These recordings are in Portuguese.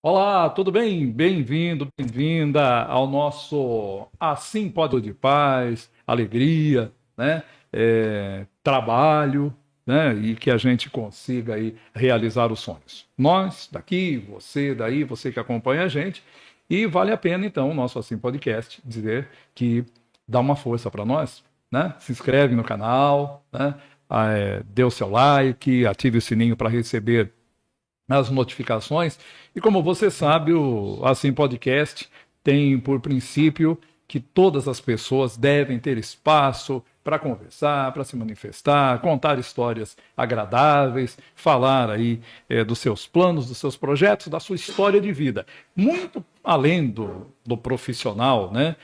Olá, tudo bem? Bem-vindo, bem-vinda ao nosso Assim Pode de Paz, alegria, né? Trabalho, né? E que a gente consiga aí realizar os sonhos. Nós daqui, você daí, você que acompanha a gente, e vale a pena então o nosso Assim Podcast dizer que dá uma força para nós, né? Se inscreve no canal, né? Dê o seu like, ative o sininho para receber as notificações. E como você sabe, o Assim Podcast tem por princípio que todas as pessoas devem ter espaço para conversar, para se manifestar, contar histórias agradáveis, falar aí dos seus planos, dos seus projetos, da sua história de vida. Muito além do profissional, né?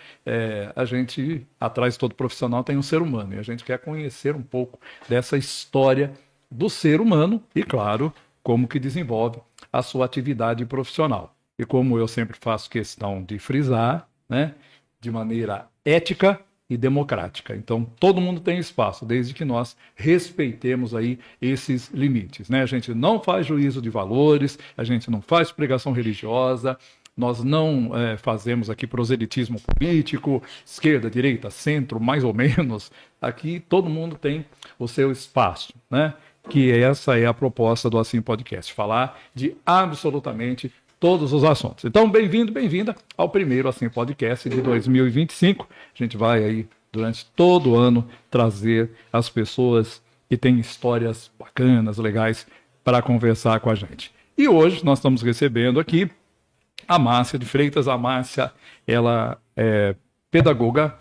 A gente, atrás de todo profissional, tem um ser humano, e a gente quer conhecer um pouco dessa história do ser humano e, claro, como que desenvolve a sua atividade profissional. E como eu sempre faço questão de frisar, né, de maneira ética e democrática. Então, todo mundo tem espaço, desde que nós respeitemos aí esses limites, né? A gente não faz juízo de valores, a gente não faz pregação religiosa, nós não fazemos aqui proselitismo político, esquerda, direita, centro, mais ou menos. Aqui todo mundo tem o seu espaço, né? Que essa é a proposta do Assim Podcast, falar de absolutamente todos os assuntos. Então, bem-vindo, bem-vinda ao primeiro Assim Podcast de 2025. A gente vai aí, durante todo o ano, trazer as pessoas que têm histórias bacanas, legais, para conversar com a gente. E hoje nós estamos recebendo aqui a Márcia de Freitas. A Márcia, ela é pedagoga,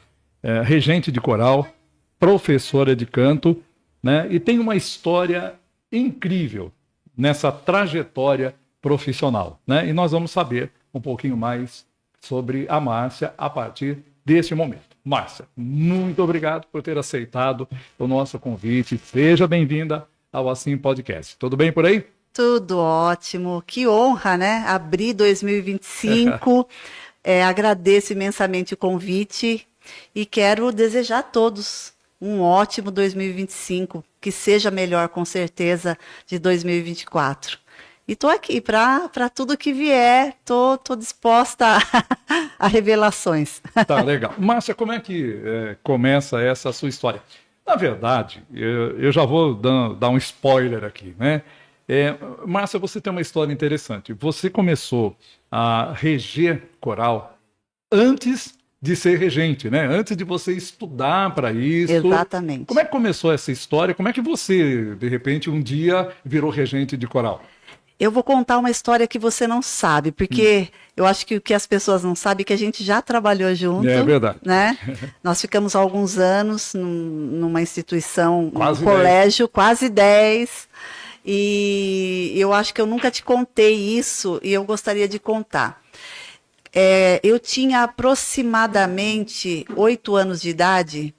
regente de coral, professora de canto, né? E tem uma história incrível nessa trajetória profissional, né? E nós vamos saber um pouquinho mais sobre a Márcia a partir deste momento. Márcia, muito obrigado por ter aceitado o nosso convite. Seja bem-vinda ao Assim Podcast. Tudo bem por aí? Tudo ótimo, que honra, né? Abrir 2025. Agradeço imensamente o convite e quero desejar a todos um ótimo 2025, que seja melhor, com certeza, de 2024. E estou aqui para tudo que vier, tô disposta a revelações. Tá, legal. Márcia, como é que começa essa sua história? Na verdade, eu já vou dar um spoiler aqui, né? Márcia, você tem uma história interessante. Você começou a reger coral antes de ser regente, né? Antes de você estudar para isso. Como é Exatamente. que começou essa história? Como é que você, de repente, um dia virou regente de coral? Eu vou contar uma história que você não sabe, porque eu acho que o que as pessoas não sabem é que a gente já trabalhou É junto, verdade. né? Nós ficamos alguns anos numa instituição, num Quase 10. colégio, quase 10, e eu acho que eu nunca te contei isso e eu gostaria de contar. Eu tinha aproximadamente 8 anos de idade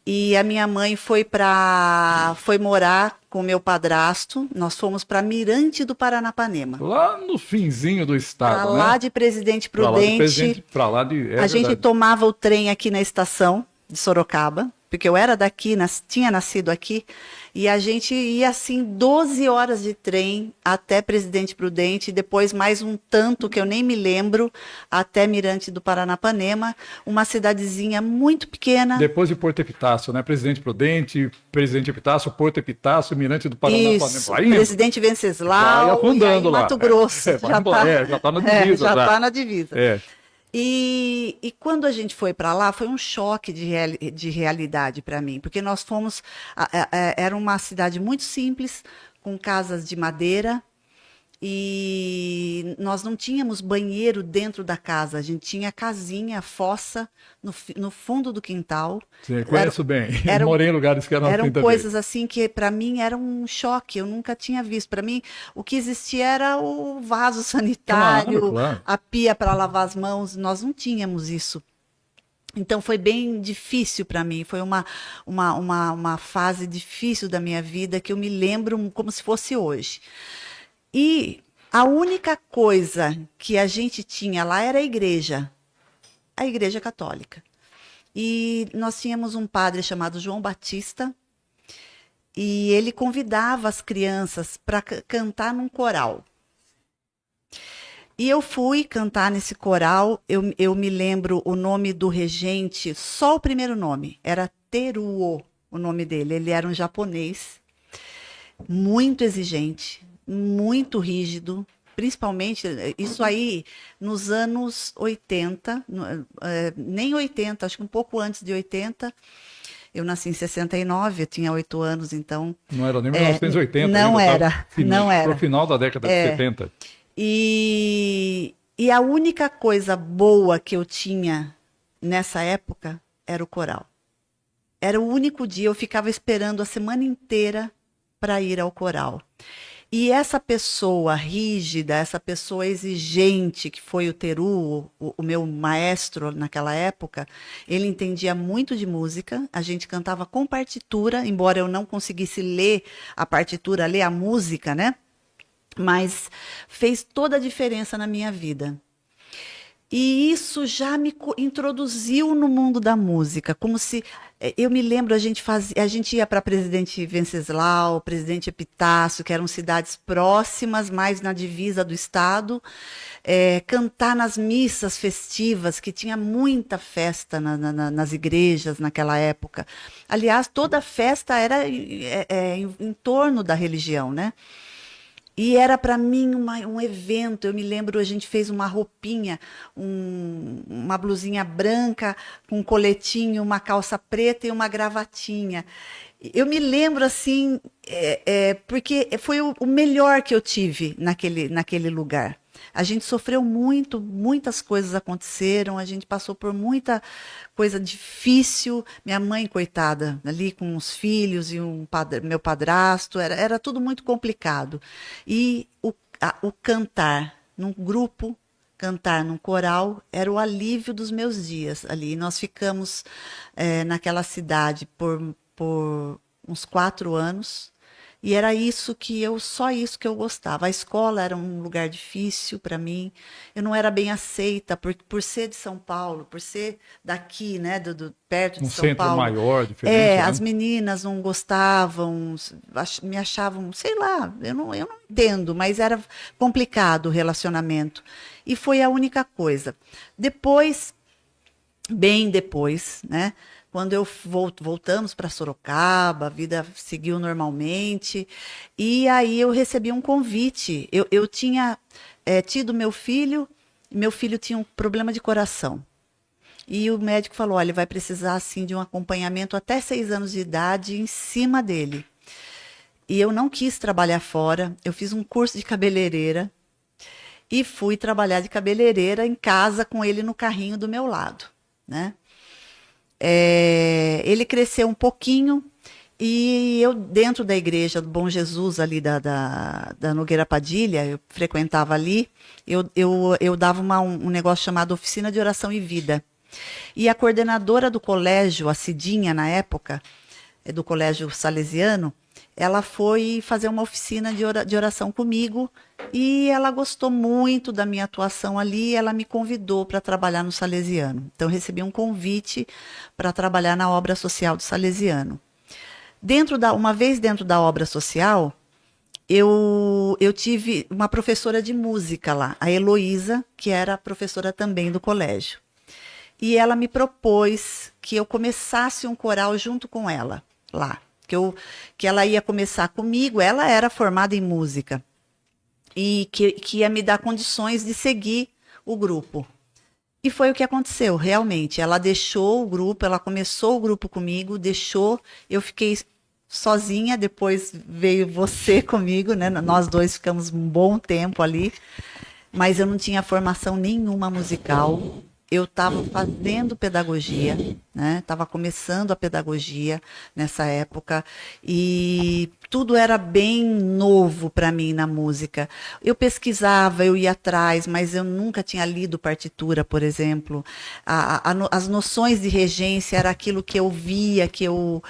e a minha mãe foi morar com o meu padrasto. Nós fomos para Mirante do Paranapanema. Lá no finzinho do Para estado, lá né? de Presidente Para lá de Prudente, Presidente, para lá de... É a gente verdade. tomava o trem aqui na estação de Sorocaba, porque eu era daqui, tinha nascido aqui, e a gente ia assim 12 horas de trem até Presidente Prudente, depois mais um tanto que eu nem me lembro, até Mirante do Paranapanema, uma cidadezinha muito pequena. Depois de Porto Epitácio, né? Presidente Prudente, Presidente Epitácio, Porto Epitácio, Mirante do Paranapanema. Isso, Vai indo, Presidente vai Venceslau, e aí afundando lá. Mato Grosso, Vai embora. Já está na divisa, já já. tá na divisa. É. E quando a gente foi para lá, foi um choque de realidade para mim, porque nós fomos. Era uma cidade muito simples, com casas de madeira, e nós não tínhamos banheiro dentro da casa, a gente tinha casinha, fossa, no fundo do quintal. Sim, Era, conheço bem. eram Morei em lugares que eram eram assim também. coisas assim que para mim era um choque, eu nunca tinha visto. Para mim, o que existia era o vaso Claro, sanitário, claro. a pia para lavar as mãos, nós não tínhamos isso. Então foi bem difícil para mim, foi uma fase difícil da minha vida que eu me lembro como se fosse hoje. E a única coisa que a gente tinha lá era a igreja católica. E nós tínhamos um padre chamado João Batista, e ele convidava as crianças para cantar num coral. E eu fui cantar nesse coral, eu me lembro o nome do regente, só o primeiro nome, era Teruo, o nome dele. Ele era um japonês, muito exigente, muito rígido, principalmente isso aí nos anos 80, nem 80, acho que um pouco antes de 80. Eu nasci em 69, eu tinha 8 anos, então. Não era nem 1980, não ainda era, não era. Pro final da década de 70. E a única coisa boa que eu tinha nessa época era o coral. Era o único dia, eu ficava esperando a semana inteira para ir ao coral. E essa pessoa rígida, essa pessoa exigente, que foi o Teru, o meu maestro naquela época, ele entendia muito de música, a gente cantava com partitura, embora eu não conseguisse ler a partitura, ler a música, né? Mas fez toda a diferença na minha vida. E isso já me introduziu no mundo da música, como se eu me lembro a gente ia para Presidente Venceslau, Presidente Epitácio, que eram cidades próximas, mais na divisa do estado, cantar nas missas festivas, que tinha muita festa nas igrejas naquela época. Aliás, toda festa era em torno da religião, né? E era para mim um evento. Eu me lembro, a gente fez uma roupinha, uma blusinha branca, com um coletinho, uma calça preta e uma gravatinha. Eu me lembro assim, porque foi o melhor que eu tive naquele lugar. A gente sofreu muito, muitas coisas aconteceram, a gente passou por muita coisa difícil. Minha mãe, coitada, ali com os filhos e meu padrasto, era tudo muito complicado. E o cantar num grupo, cantar num coral, era o alívio dos meus dias ali. Nós ficamos naquela cidade por uns 4 anos. E era só isso que eu gostava. A escola era um lugar difícil para mim. Eu não era bem aceita por ser de São Paulo, por ser daqui, né, perto de Um São centro Paulo. maior, diferente, né? As meninas não gostavam, me achavam, sei lá, eu não entendo, mas era complicado o relacionamento. E foi a única coisa. Depois, bem depois, né? Quando voltamos para Sorocaba, a vida seguiu normalmente. E aí eu recebi um convite. Eu tinha tido meu filho tinha um problema de coração. E o médico falou: olha, ele vai precisar assim, de um acompanhamento até 6 anos de idade em cima dele. E eu não quis trabalhar fora. Eu fiz um curso de cabeleireira e fui trabalhar de cabeleireira em casa com ele no carrinho do meu lado, né? Ele cresceu um pouquinho e eu, dentro da igreja do Bom Jesus, ali da Nogueira Padilha, eu frequentava ali, eu dava um negócio chamado Oficina de Oração e Vida. E a coordenadora do colégio, a Cidinha, na época, do colégio salesiano, ela foi fazer uma oficina de oração comigo e ela gostou muito da minha atuação ali, ela me convidou para trabalhar no Salesiano. Então, eu recebi um convite para trabalhar na obra social do Salesiano. Uma vez dentro da obra social, eu tive uma professora de música lá, a Heloísa, que era professora também do colégio. E ela me propôs que eu começasse um coral junto com ela lá. Que ela ia começar comigo, ela era formada em música, e que ia me dar condições de seguir o grupo. E foi o que aconteceu, realmente. Ela deixou o grupo, ela começou o grupo comigo, deixou, eu fiquei sozinha, depois veio você comigo, né? Nós dois ficamos um bom tempo ali, mas eu não tinha formação nenhuma musical. Eu estava fazendo pedagogia, né? Estava começando a pedagogia nessa época e tudo era bem novo para mim na música. Eu pesquisava, eu ia atrás, mas eu nunca tinha lido partitura, por exemplo. As noções de regência era aquilo que eu via, que eu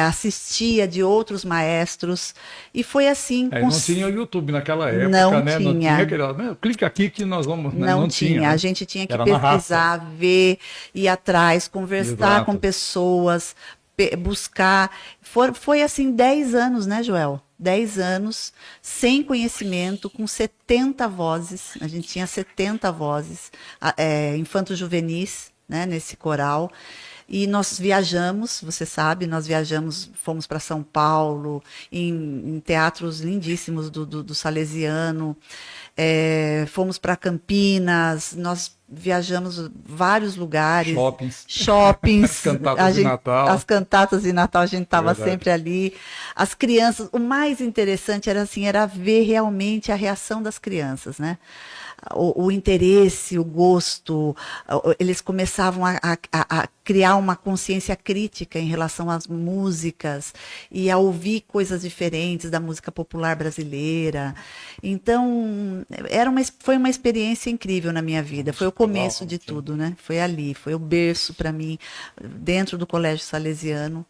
assistia de outros maestros. E foi assim. Não tinha YouTube naquela época, não né? Tinha. Não tinha aquele. Clica aqui que nós vamos. Não tinha. Né? A gente tinha que pesquisar, ver, ir atrás, conversar Exato. com pessoas, buscar. Foi assim 10 anos, né, Joel? 10 anos, sem conhecimento, com 70 vozes. A gente tinha 70 vozes, infanto-juvenis, né, nesse coral. E nós viajamos, você sabe, nós viajamos, fomos para São Paulo, em teatros lindíssimos do Salesiano, fomos para Campinas, nós viajamos vários lugares. Shoppings. Cantatas de Natal. As cantatas de Natal, a gente estava Verdade. sempre ali. As crianças, o mais interessante era assim, era ver realmente a reação das crianças, né? O interesse, o gosto, eles começavam a criar uma consciência crítica em relação às músicas e a ouvir coisas diferentes da música popular brasileira. Então, foi uma experiência incrível na minha vida. Foi o começo de tudo, né? Foi ali, foi o berço para mim, dentro do Colégio Salesiano.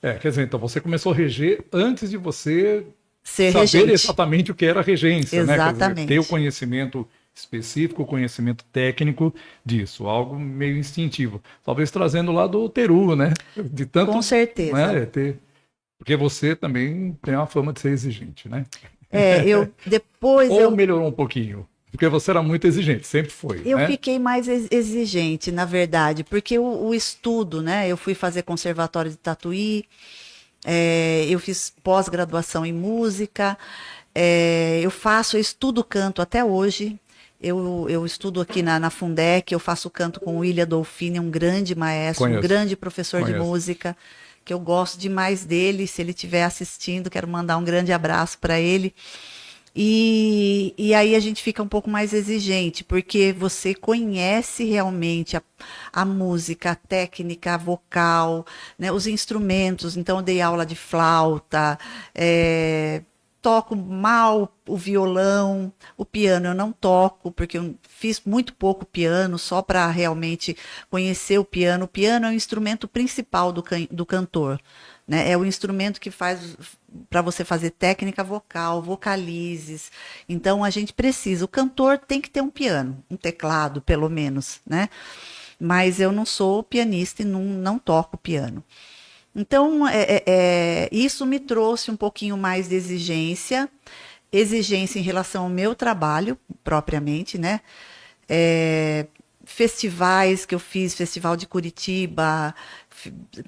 Quer dizer, então você começou a reger antes de você Ser saber regente. exatamente o que era regência, né? Quer dizer, ter o conhecimento específico, o conhecimento técnico disso, algo meio instintivo. Talvez trazendo lá do Teru, né? De tanto, com certeza. Né? Porque você também tem uma fama de ser exigente, né? Ou melhorou um pouquinho. Porque você era muito exigente, sempre foi. Eu fiquei mais exigente, na verdade, porque o estudo, né? Eu fui fazer conservatório de Tatuí, eu fiz pós-graduação em música, eu estudo canto até hoje. Eu estudo aqui na Fundec, eu faço canto com o William Dolfini, um grande maestro, um grande professor de música, que eu gosto demais dele. Se ele estiver assistindo, quero mandar um grande abraço para ele. E aí a gente fica um pouco mais exigente, porque você conhece realmente a música, a técnica, a vocal, né, os instrumentos. Então eu dei aula de flauta, toco mal o violão, o piano eu não toco, porque eu fiz muito pouco piano, só para realmente conhecer o piano. O piano é o instrumento principal do cantor, né? É o instrumento que faz para você fazer técnica vocal, vocalizes. Então a gente precisa, o cantor tem que ter um piano, um teclado pelo menos, né? Mas eu não sou pianista e não toco piano. Então, isso me trouxe um pouquinho mais de exigência em relação ao meu trabalho, propriamente, né? Festivais que eu fiz, Festival de Curitiba,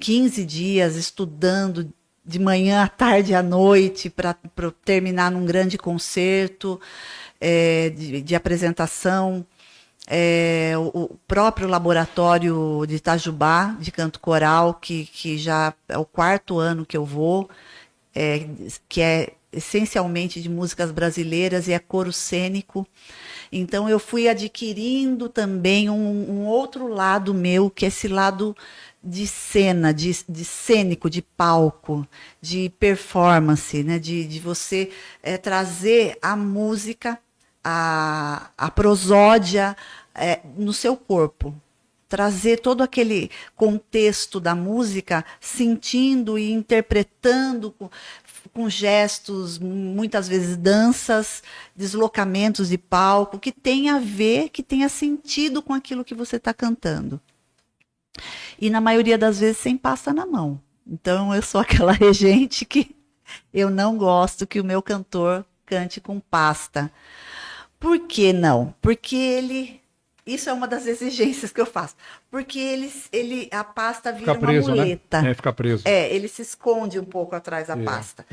15 dias estudando de manhã à tarde à noite para terminar num grande concerto de apresentação. O próprio laboratório de Itajubá, de canto coral, que já é o 4º ano que eu vou, que é essencialmente de músicas brasileiras e é coro cênico. Então eu fui adquirindo também um outro lado meu, que é esse lado de cena, de cênico, de palco, de performance, né? De você trazer a música, a prosódia no seu corpo. Trazer todo aquele contexto da música, sentindo e interpretando com gestos, muitas vezes danças, deslocamentos de palco, que tenha a ver, que tenha sentido com aquilo que você está cantando. E na maioria das vezes sem pasta na mão. Então eu sou aquela regente que eu não gosto que o meu cantor cante com pasta. Por que não? Porque isso é uma das exigências que eu faço. Porque a pasta vira uma muleta. Né? Fica preso. Ele se esconde um pouco atrás da pasta.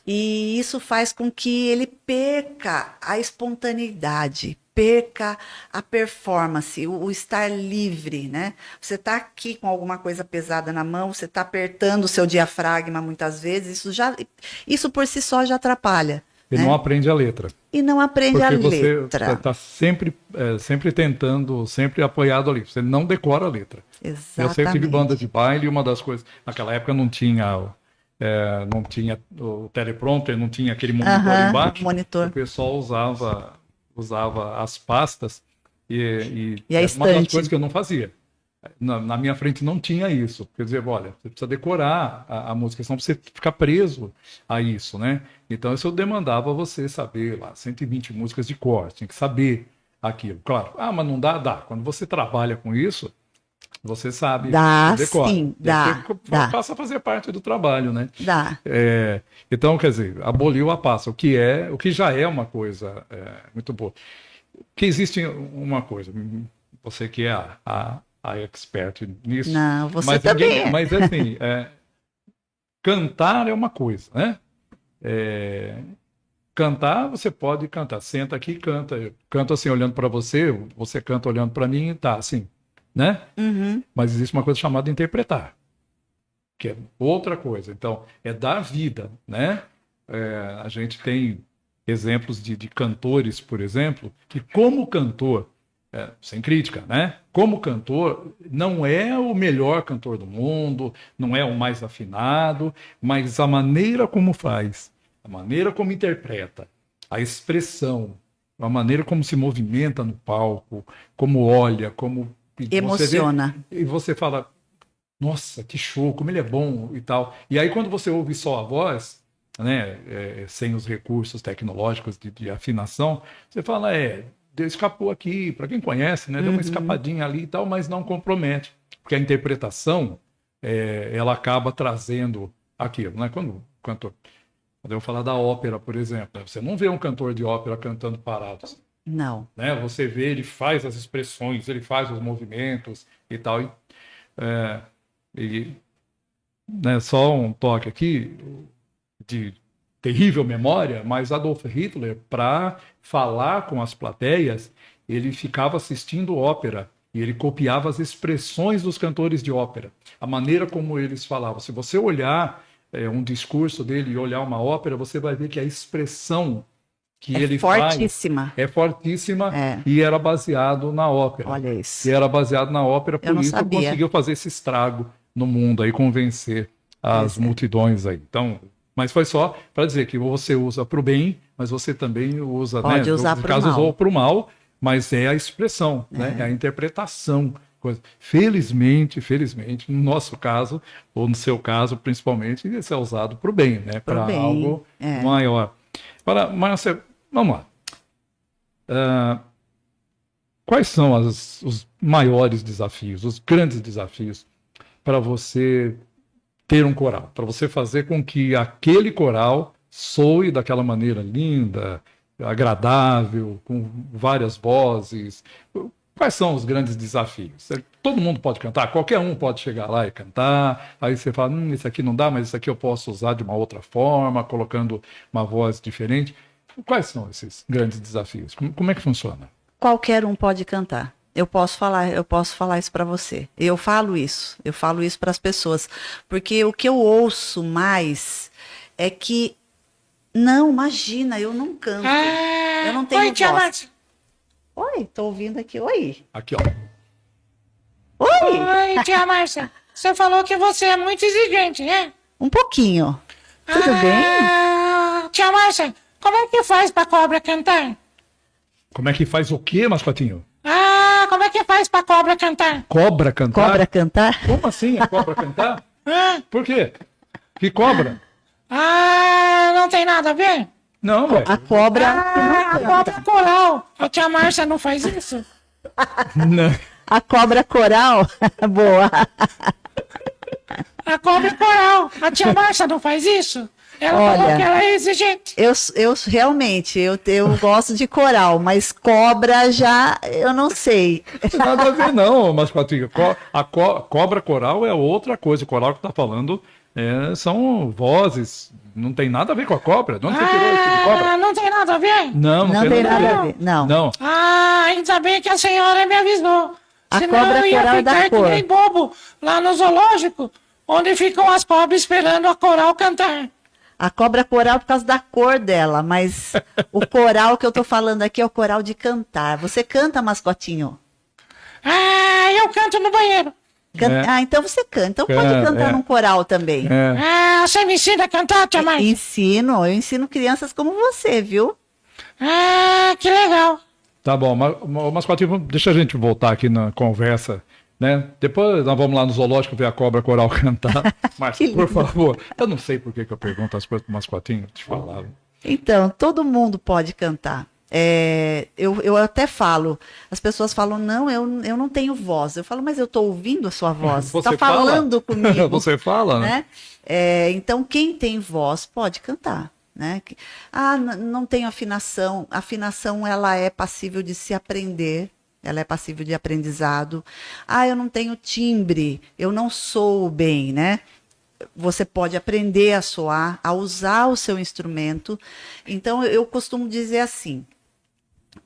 E isso faz com que ele perca a espontaneidade, perca a performance, o estar livre, né? Você está aqui com alguma coisa pesada na mão, você está apertando o seu diafragma muitas vezes, isso por si só já atrapalha. E não aprende a letra. E não aprende a letra. Porque você está sempre tentando, sempre apoiado ali. Você não decora a letra. Exatamente. Eu sempre tive banda de baile e uma das coisas... Naquela época não tinha o teleprompter, não tinha aquele monitor embaixo. Monitor. O pessoal usava as pastas e a uma das coisas que eu não fazia. Na minha frente não tinha isso. Quer dizer, olha, você precisa decorar a música, senão você fica preso a isso, né? Então, isso eu demandava você saber lá, 120 músicas de cor, tinha que saber aquilo. Claro, mas não dá. Quando você trabalha com isso, Você sabe. Dá, você decora. sim, dá, dá. Passa a fazer parte do trabalho, né? Dá. Então, quer dizer, aboliu a passa, o que já é uma coisa muito boa. Que existe uma coisa, você que é a expert nisso. Não, você também é. Mas assim, cantar é uma coisa, né? Cantar, você pode cantar. Senta aqui e canta. Eu canto assim, olhando para você, você canta olhando para mim, tá assim, né? Uhum. Mas existe uma coisa chamada interpretar, que é outra coisa. Então, é dar vida, né? A gente tem exemplos de cantores, por exemplo, que como cantor, sem crítica, né? Como cantor, não é o melhor cantor do mundo, não é o mais afinado, mas a maneira como faz, a maneira como interpreta, a expressão, a maneira como se movimenta no palco, como olha, como... Emociona. E você fala, nossa, que show, como ele é bom e tal. E aí quando você ouve só a voz, né, sem os recursos tecnológicos de afinação, você fala, escapou aqui, para quem conhece, né, deu uma escapadinha ali e tal, mas não compromete. Porque a interpretação, ela acaba trazendo aquilo, né? Quando eu falar da ópera, por exemplo, você não vê um cantor de ópera cantando parado. Não. Né? Você vê, ele faz as expressões, ele faz os movimentos e tal. Né, só um toque aqui de terrível memória, mas Adolf Hitler, para falar com as plateias, ele ficava assistindo ópera e ele copiava as expressões dos cantores de ópera, a maneira como eles falavam. Se você olhar um discurso dele e olhar uma ópera, você vai ver que a expressão que ele fortíssima. Faz é fortíssima e era baseado na ópera. Olha isso. E era baseado na ópera, por isso sabia. Conseguiu fazer esse estrago no mundo aí, convencer as multidões aí. Então, mas foi só para dizer que você usa para o bem, mas você também usa, pode usar para o mal. Usou para o mal, mas é a expressão, né? É a interpretação. Felizmente, no nosso caso, ou no seu caso, principalmente, isso é usado para o bem, né? Para algo maior. Agora, Márcia, vamos lá. Quais são os maiores desafios, os grandes desafios para você ter um coral? Para você fazer com que aquele coral soe daquela maneira linda, agradável, com várias vozes. Quais são os grandes desafios? Todo mundo pode cantar, qualquer um pode chegar lá e cantar, aí você fala, esse aqui não dá, mas esse aqui eu posso usar de uma outra forma, colocando uma voz diferente. Quais são esses grandes desafios? Como é que funciona? Qualquer um pode cantar. Eu posso falar isso para você. Eu falo isso para as pessoas, porque o que eu ouço mais é que, não, imagina, eu não canto, eu não tenho voz. Oi, tô ouvindo aqui. Oi. Aqui, ó. Oi, tia Márcia. Você falou que você é muito exigente, né? Um pouquinho. Tudo bem? Tia Márcia, como é que faz pra cobra cantar? Como é que faz o quê, mascotinho? Como é que faz pra cobra cantar? Cobra cantar? Cobra cantar? Como assim a cobra cantar? Por quê? Que cobra? Não tem nada a ver? Não, velho. A cobra. A cobra coral. A tia Márcia não faz isso? Não. A cobra coral. Boa. A cobra coral. A tia Márcia não faz isso? Ela falou que ela é exigente. Eu realmente, eu gosto de coral, mas cobra já, eu não sei. Não tem nada a ver não, mascotinho. A cobra coral é outra coisa. O coral que tá falando são vozes. Não tem nada a ver com a cobra. De onde você tirou esse de cobra? Não tem nada a ver? Não tem nada a ver. Não. Ainda bem que a senhora me avisou. Senão cobra eu ia coral ficar da que cor. nem bobo lá no zoológico, onde ficam as cobras esperando a coral cantar. A cobra coral por causa da cor dela, mas o coral que eu tô falando aqui é o coral de cantar. Você canta, mascotinho? Eu canto no banheiro. Então você canta. Então pode cantar num coral também. Você me ensina a cantar, tia Márcia? Eu ensino crianças como você, viu? Que legal. Tá bom, mascotinho, deixa a gente voltar aqui na conversa, né? Depois nós vamos lá no zoológico ver a cobra coral cantar. Mas, por favor, eu não sei por que eu pergunto as coisas pro mascotinho, te falava. Então, todo mundo pode cantar. Eu até falo, as pessoas falam, não, eu não tenho voz. Eu falo, mas eu estou ouvindo a sua voz. Você está falando comigo. Você fala, né? Então, quem tem voz pode cantar. Né? Não tenho afinação. A afinação, ela é passível de se aprender. Ela é passível de aprendizado. Eu não tenho timbre, eu não sou bem, né? Você pode aprender a soar, a usar o seu instrumento. Então, eu costumo dizer assim,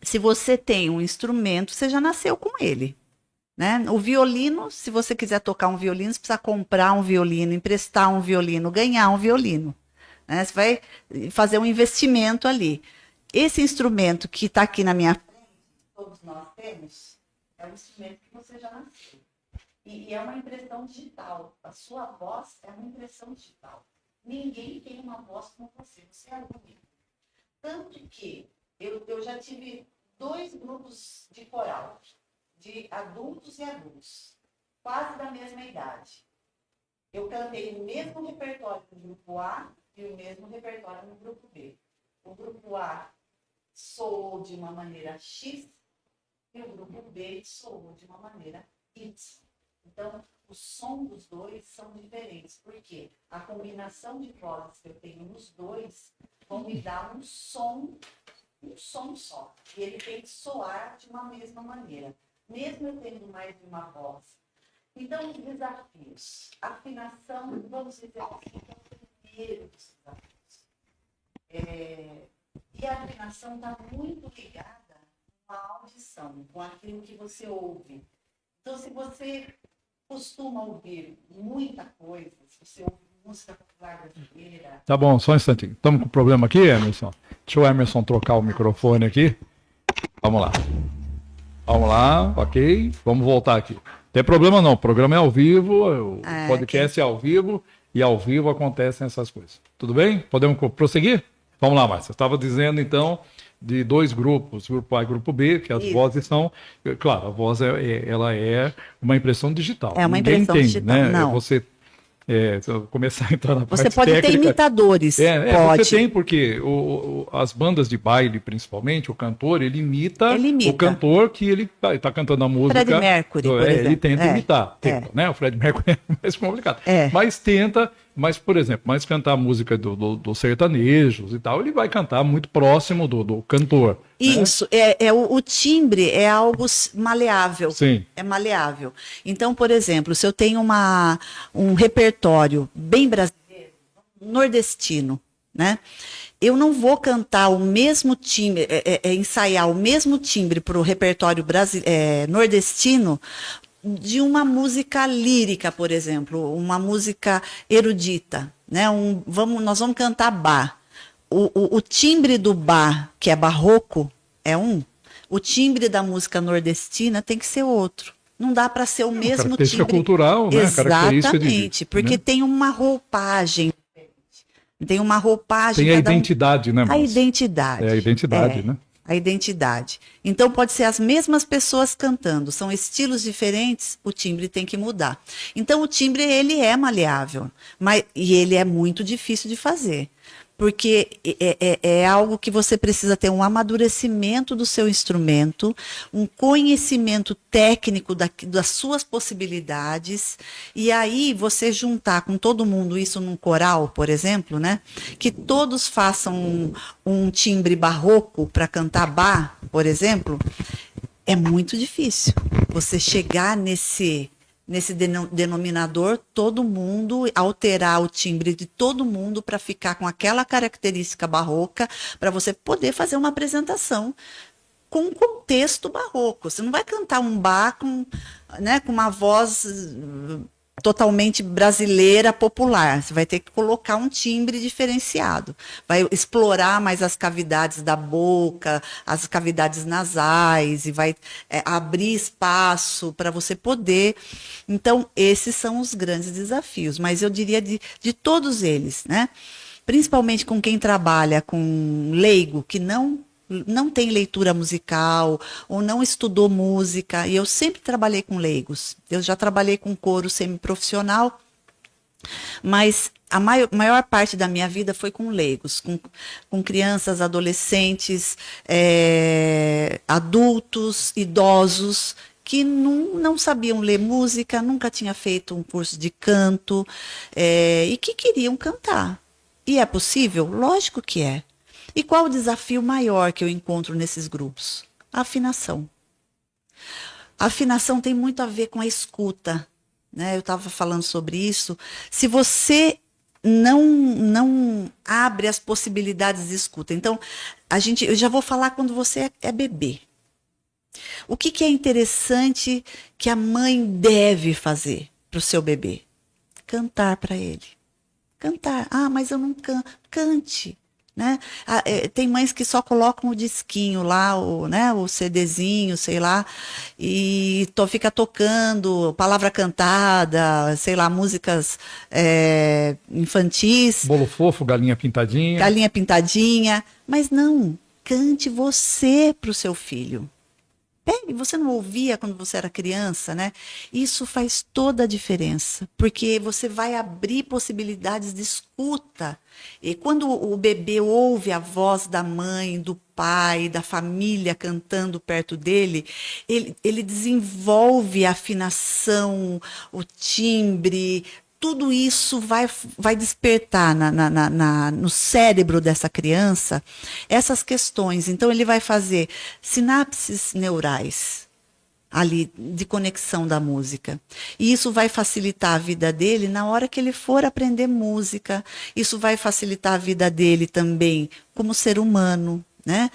se você tem um instrumento, você já nasceu com ele. Né? O violino, se você quiser tocar um violino, você precisa comprar um violino, emprestar um violino, ganhar um violino. Né? Você vai fazer um investimento ali. Esse instrumento que está aqui na minha frente, todos nós temos, é um instrumento que você já nasceu. E é uma impressão digital. A sua voz é uma impressão digital. Ninguém tem uma voz como você. Você é único. Tanto que eu já tive 2 grupos de coral, de adultos e adultos, quase da mesma idade. Eu cantei o mesmo repertório no grupo A e o mesmo repertório no grupo B. O grupo A soou de uma maneira X e o grupo B soou de uma maneira Y. Então, o som dos dois são diferentes, porque a combinação de vozes que eu tenho nos dois vão me dar um som só. E ele tem que soar de uma mesma maneira, mesmo eu tendo mais de uma voz. Então, os desafios. Afinação, vamos dizer assim, é o primeiro dos desafios. E a afinação está muito ligada com a audição, com aquilo que você ouve. Então, se você costuma ouvir muita coisa, se você ouve música popular brasileira... Tá bom, só um instantinho. Estamos com problema aqui, Emerson? Deixa o Emerson trocar o microfone aqui. Vamos lá. Vamos lá, ok. Vamos voltar aqui. Não tem problema não, o programa é ao vivo, o podcast é ao vivo, e ao vivo acontecem essas coisas. Tudo bem? Podemos prosseguir? Vamos lá, Márcia. Você estava dizendo, então, de 2 grupos, grupo A e grupo B, que as vozes são... Claro, a voz ela é uma impressão digital. É uma impressão digital, né? não. Você... se eu começar a entrar na parte Você pode técnica, ter imitadores. Pode. Você tem, porque as bandas de baile, principalmente, o cantor, ele imita o cantor que ele está cantando a música. Freddie Mercury, por exemplo. Ele tenta imitar. Né? O Freddie Mercury é mais complicado. Mas tenta, por exemplo, cantar a música do sertanejos e tal, ele vai cantar muito próximo do cantor. Isso, né? O timbre é algo maleável. Sim. É maleável. Então, por exemplo, se eu tenho um repertório bem brasileiro, nordestino, né? Eu não vou cantar o mesmo timbre, ensaiar o mesmo timbre para o repertório nordestino de uma música lírica, por exemplo, uma música erudita, né? Nós vamos cantar Bach. O timbre do Bach, que é barroco, é o timbre da música nordestina tem que ser outro. Não dá para ser o mesmo característica timbre. Cultural, né? Exatamente, porque né? tem uma roupagem. Tem uma roupagem. Tem a identidade, né, Márcia? A identidade. É a identidade, né? A identidade. Então, pode ser as mesmas pessoas cantando, são estilos diferentes, o timbre tem que mudar. Então, o timbre, ele é maleável, e ele é muito difícil de fazer. Porque é algo que você precisa ter um amadurecimento do seu instrumento, um conhecimento técnico das suas possibilidades, e aí você juntar com todo mundo isso num coral, por exemplo, né? Que todos façam um timbre barroco para cantar Bach, por exemplo, é muito difícil você chegar nesse denominador, todo mundo, alterar o timbre de todo mundo para ficar com aquela característica barroca, para você poder fazer uma apresentação com um contexto barroco. Você não vai cantar um Bach com uma voz totalmente brasileira, popular. Você vai ter que colocar um timbre diferenciado. Vai explorar mais as cavidades da boca, as cavidades nasais, e vai abrir espaço para você poder. Então, esses são os grandes desafios. Mas eu diria de todos eles, né? Principalmente com quem trabalha com leigo, que não tem leitura musical ou não estudou música, e eu sempre trabalhei com leigos. Eu já trabalhei com coro semiprofissional, mas a maior parte da minha vida foi com leigos, com crianças, adolescentes, adultos, idosos, que não sabiam ler música, nunca tinha feito um curso de canto, e que queriam cantar. E é possível? Lógico que é. E qual o desafio maior que eu encontro nesses grupos? A afinação. A afinação tem muito a ver com a escuta, né? Eu estava falando sobre isso. Se você não abre as possibilidades de escuta. Então, eu já vou falar quando você é bebê. O que é interessante que a mãe deve fazer para o seu bebê? Cantar para ele. Cantar. Ah, mas eu não canto. Cante. Né? Tem mães que só colocam o disquinho lá, o CDzinho, sei lá, e fica tocando palavra cantada, sei lá, músicas infantis. Bolo fofo, galinha pintadinha. Galinha pintadinha. Mas não, cante você para o seu filho. Você não ouvia quando você era criança, né? Isso faz toda a diferença, porque você vai abrir possibilidades de escuta. E quando o bebê ouve a voz da mãe, do pai, da família cantando perto dele, ele desenvolve a afinação, o timbre. Tudo isso vai despertar no cérebro dessa criança essas questões. Então, ele vai fazer sinapses neurais ali de conexão da música. E isso vai facilitar a vida dele na hora que ele for aprender música. Isso vai facilitar a vida dele também como ser humano. Né?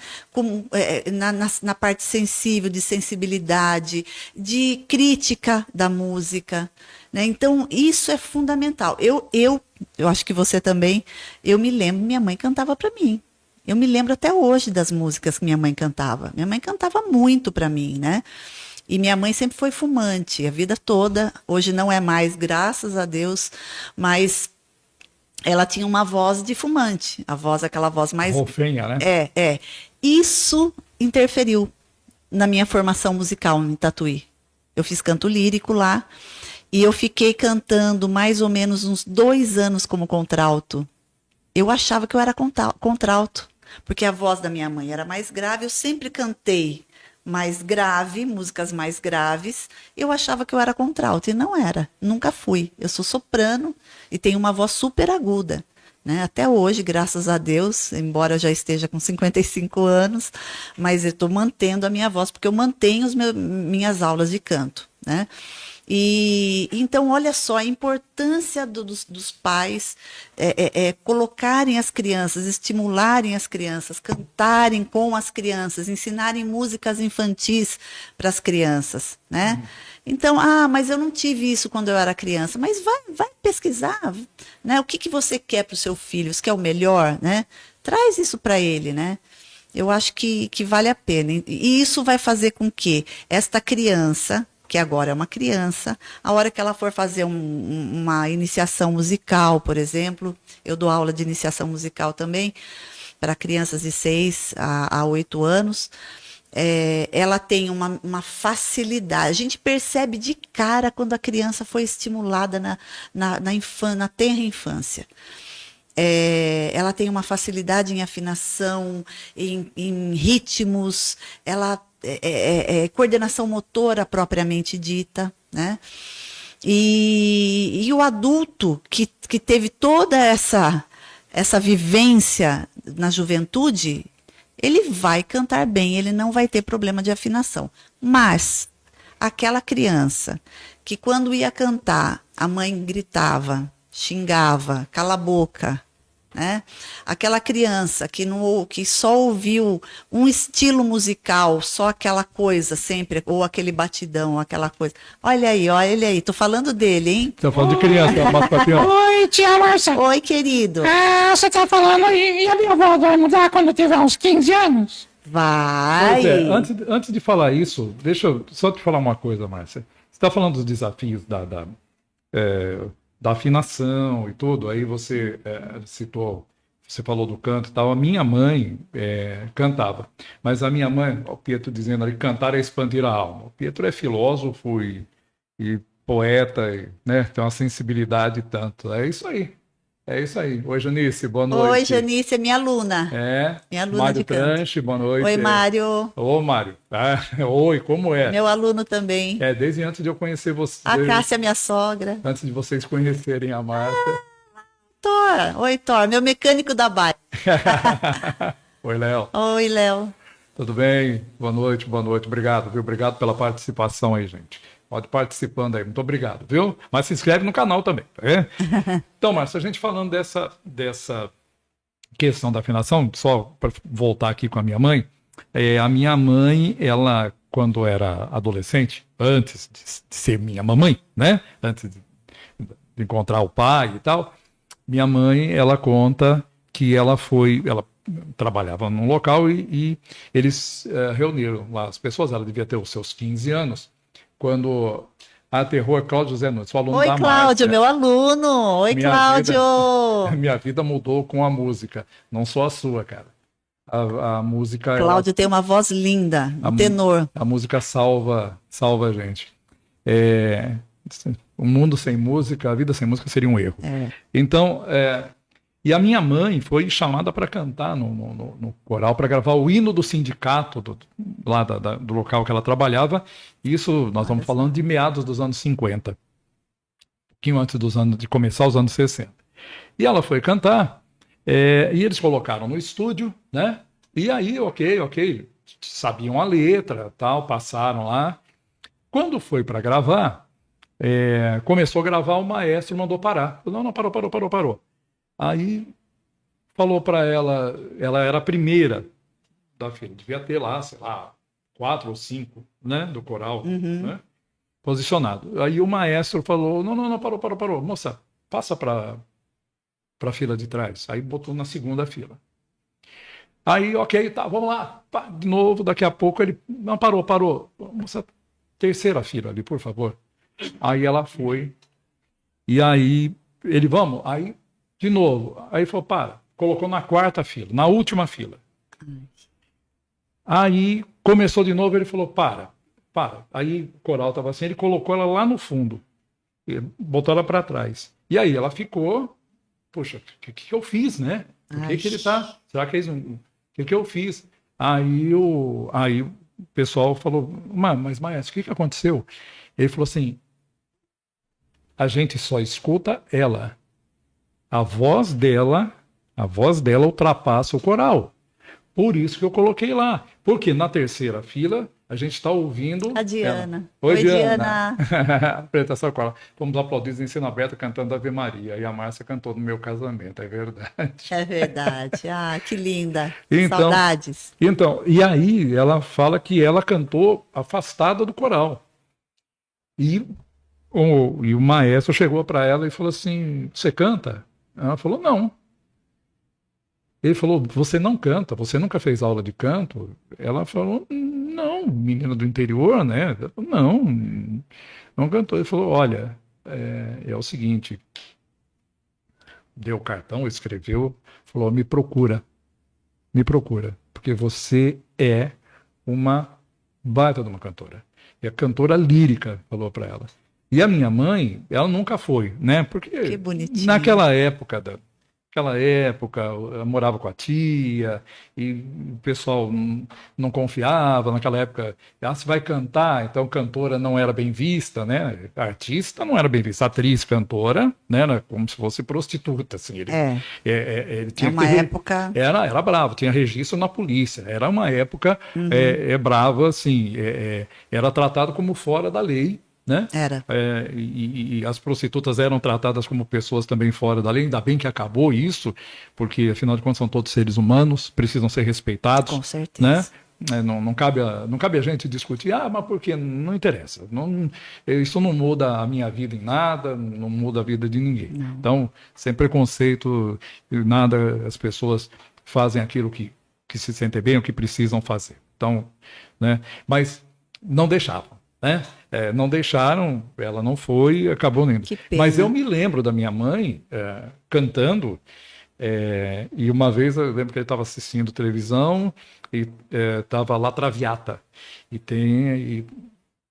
Na parte sensível, de sensibilidade, de crítica da música. Né? Então, isso é fundamental. Eu acho que você também, eu me lembro, minha mãe cantava para mim. Eu me lembro até hoje das músicas que minha mãe cantava. Minha mãe cantava muito para mim, né? E minha mãe sempre foi fumante, a vida toda. Hoje não é mais, graças a Deus, mas ela tinha uma voz de fumante, aquela voz mais... Rofenha, né? Isso interferiu na minha formação musical em Tatuí. Eu fiz canto lírico lá, e eu fiquei cantando mais ou menos uns 2 anos como contralto. Eu achava que eu era contralto, porque a voz da minha mãe era mais grave, eu sempre cantei mais grave, músicas mais graves, eu achava que eu era contralto, e não era, nunca fui. Eu sou soprano e tenho uma voz super aguda, né? Até hoje, graças a Deus, embora eu já esteja com 55 anos, mas eu estou mantendo a minha voz, porque eu mantenho minhas aulas de canto, né? E então, olha só, a importância dos pais colocarem as crianças, estimularem as crianças, cantarem com as crianças, ensinarem músicas infantis para as crianças, né? Então, mas eu não tive isso quando eu era criança. Mas vai pesquisar, né? O que você quer para o seu filho? Você quer o melhor, né? Traz isso para ele, né? Eu acho que vale a pena. E isso vai fazer com que esta criança, que agora é uma criança, a hora que ela for fazer uma iniciação musical, por exemplo, eu dou aula de iniciação musical também, para crianças de 6 a 8 anos, ela tem uma facilidade. A gente percebe de cara quando a criança foi estimulada na tenra infância. Ela tem uma facilidade em afinação, em ritmos, ela coordenação motora propriamente dita, né? E o adulto que teve toda essa vivência na juventude, ele vai cantar bem, ele não vai ter problema de afinação. Mas aquela criança que quando ia cantar, a mãe gritava, xingava, cala a boca, né? Aquela criança que só ouviu um estilo musical, só aquela coisa sempre, ou aquele batidão, aquela coisa. Olha ele aí, tô falando dele, hein? Tô falando de criança, Papião. Oi, tia Márcia. Oi, querido. Você tá falando e a minha avó vai mudar quando tiver uns 15 anos? Vai. Antes de falar isso, deixa eu só te falar uma coisa, Márcia. Você está falando dos desafios da afinação e tudo, aí você citou, você falou do canto e tal. A minha mãe cantava, mas a minha mãe, o Pietro dizendo ali, cantar é expandir a alma. O Pietro é filósofo e poeta, né, tem uma sensibilidade tanto. É isso aí. É isso aí. Oi, Janice, boa Oi, noite. Janice, é minha aluna. É, Minha aluna Mário de canto. Tranche, boa noite. Oi, Mário. Ô, Mário. Ah, oi, como é? Meu aluno também. Desde antes de eu conhecer você, A Cássia, minha sogra. antes de vocês conhecerem a Márcia. Thor. Oi, Thor. Meu mecânico da bike. Oi, Léo. Oi, Léo. Tudo bem? Boa noite, boa noite. Obrigado, viu? Obrigado pela participação aí, gente. Pode ir participando aí. Muito obrigado, viu? Mas se inscreve no canal também, tá vendo? Então, Márcia, a gente falando dessa questão da afinação, só para voltar aqui com a minha mãe, a minha mãe, ela, quando era adolescente, antes de ser minha mamãe, né? Antes de encontrar o pai e tal, minha mãe, ela conta que ela trabalhava num local e eles reuniram lá as pessoas, ela devia ter os seus 15 anos, quando aterrou a Cláudio José Nunes, o aluno Oi, da Cláudio, Márcia. meu aluno. Oi, Minha Cláudio. Minha vida mudou com a música, não só a sua, cara. A música, Cláudio tem uma voz linda, um tenor. a música salva a gente. O mundo sem música, a vida sem música seria um erro. Então, e a minha mãe foi chamada para cantar no coral, para gravar o hino do sindicato lá do local que ela trabalhava. Isso nós estamos falando de meados dos anos 50, um pouquinho antes de começar os anos 60. E ela foi cantar, e eles colocaram no estúdio, né? E aí, ok, sabiam a letra, tal, passaram lá. Quando foi para gravar, começou a gravar, o maestro mandou parar. Não, parou. Aí falou para ela era a primeira da fila, devia ter lá, sei lá, 4 ou 5, né, do coral, né, posicionado. Aí o maestro falou, não, parou, moça, passa para a fila de trás. Aí botou na segunda fila. Aí, ok, tá, vamos lá, pá, de novo, daqui a pouco ele, não, parou, moça, terceira fila ali, por favor. Aí ela foi, e aí ele, vamos, aí de novo. Aí falou, colocou na quarta fila, na última fila. Aí começou de novo, ele falou, para. Aí o coral estava assim, ele colocou ela lá no fundo, botou ela para trás. E aí ela ficou, poxa, o que eu fiz, né? Por que ele tá? Será que o que eu fiz? Aí o pessoal falou, mas maestro, o que aconteceu? Ele falou assim, a gente só escuta ela. A voz dela ultrapassa o coral. Por isso que eu coloquei lá. Porque na terceira fila, a gente está ouvindo... A Diana. Oi, Diana. Apresentação coral. Fomos aplaudidos em cena aberta cantando Ave Maria. E a Márcia cantou no meu casamento, é verdade. É verdade. Ah, que linda. Então, saudades. Então, e aí ela fala que ela cantou afastada do coral. E o maestro chegou para ela e falou assim, você canta? Ela falou, não. Ele falou, você não canta, você nunca fez aula de canto? Ela falou, não, menina do interior, né? Ela falou, não cantou. Ele falou, olha, é o seguinte, deu o cartão, escreveu, falou, me procura, porque você é uma baita de uma cantora. E a cantora lírica, falou para ela. E a minha mãe, ela nunca foi, né? Porque que bonitinho. naquela época, eu morava com a tia, e o pessoal não confiava. Naquela época, se vai cantar, então cantora não era bem vista, né? Artista não era bem vista, atriz, cantora, né? Era como se fosse prostituta, assim. Ele tinha uma época... Era bravo, tinha registro na polícia, era uma época brava, assim, era tratado como fora da lei, né? Era. E as prostitutas eram tratadas como pessoas também fora da lei. Ainda bem que acabou isso, porque afinal de contas são todos seres humanos, precisam ser respeitados. Com certeza. Né? Não cabe a gente discutir, mas por quê? Não interessa. Isso não muda a minha vida em nada, não muda a vida de ninguém. Não. Então, sem preconceito, nada, as pessoas fazem aquilo que se sentem bem, o que precisam fazer. Então, né? Mas não deixavam. Né? Não deixaram, ela não foi, acabou indo. Mas eu me lembro da minha mãe cantando, e uma vez eu lembro que ele estava assistindo televisão e estava La Traviata,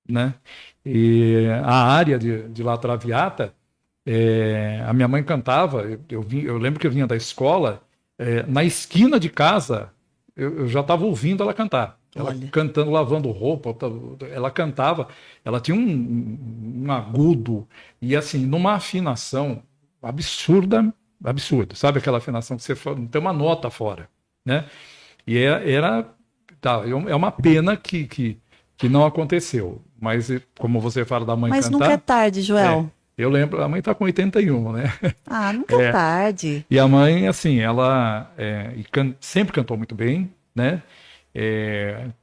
né? E a área de La Traviata A minha mãe cantava, eu lembro que eu vinha da escola, na esquina de casa, eu já estava ouvindo ela cantar. Ela Olha. cantando, lavando roupa, ela cantava, ela tinha um agudo, e assim, numa afinação absurda, sabe aquela afinação que você não tem uma nota fora, né? E é uma pena que não aconteceu, mas como você fala da mãe Mas nunca é cantar, tarde, Joel. eu lembro, a mãe está com 81, né? Ah, nunca é tarde. E a mãe, assim, ela sempre cantou muito bem, né?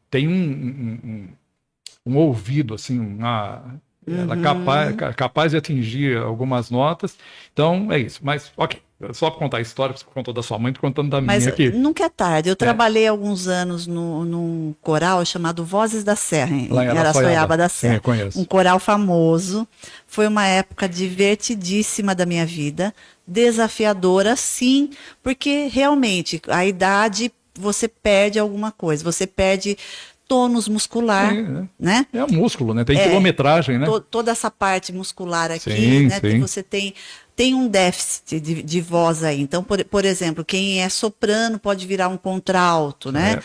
Tem um ouvido, assim, ela é capaz de atingir algumas notas. Então, é isso. Mas, ok, só para contar a história, você contou da sua mãe, tô contando da Mas minha aqui. nunca é tarde. Eu trabalhei alguns anos num coral chamado Vozes da Serra, Lá em em Araçoiaba da Sim, Serra. eu conheço. Um coral famoso. Foi uma época divertidíssima da minha vida. Desafiadora, sim, porque realmente a idade você perde alguma coisa. Você perde tônus muscular, Sim, né? é um músculo, né? Tem quilometragem, né? Toda essa parte muscular aqui, Sim, né? sim. Você tem um déficit de voz aí. Então, por exemplo, quem é soprano pode virar um contralto, né?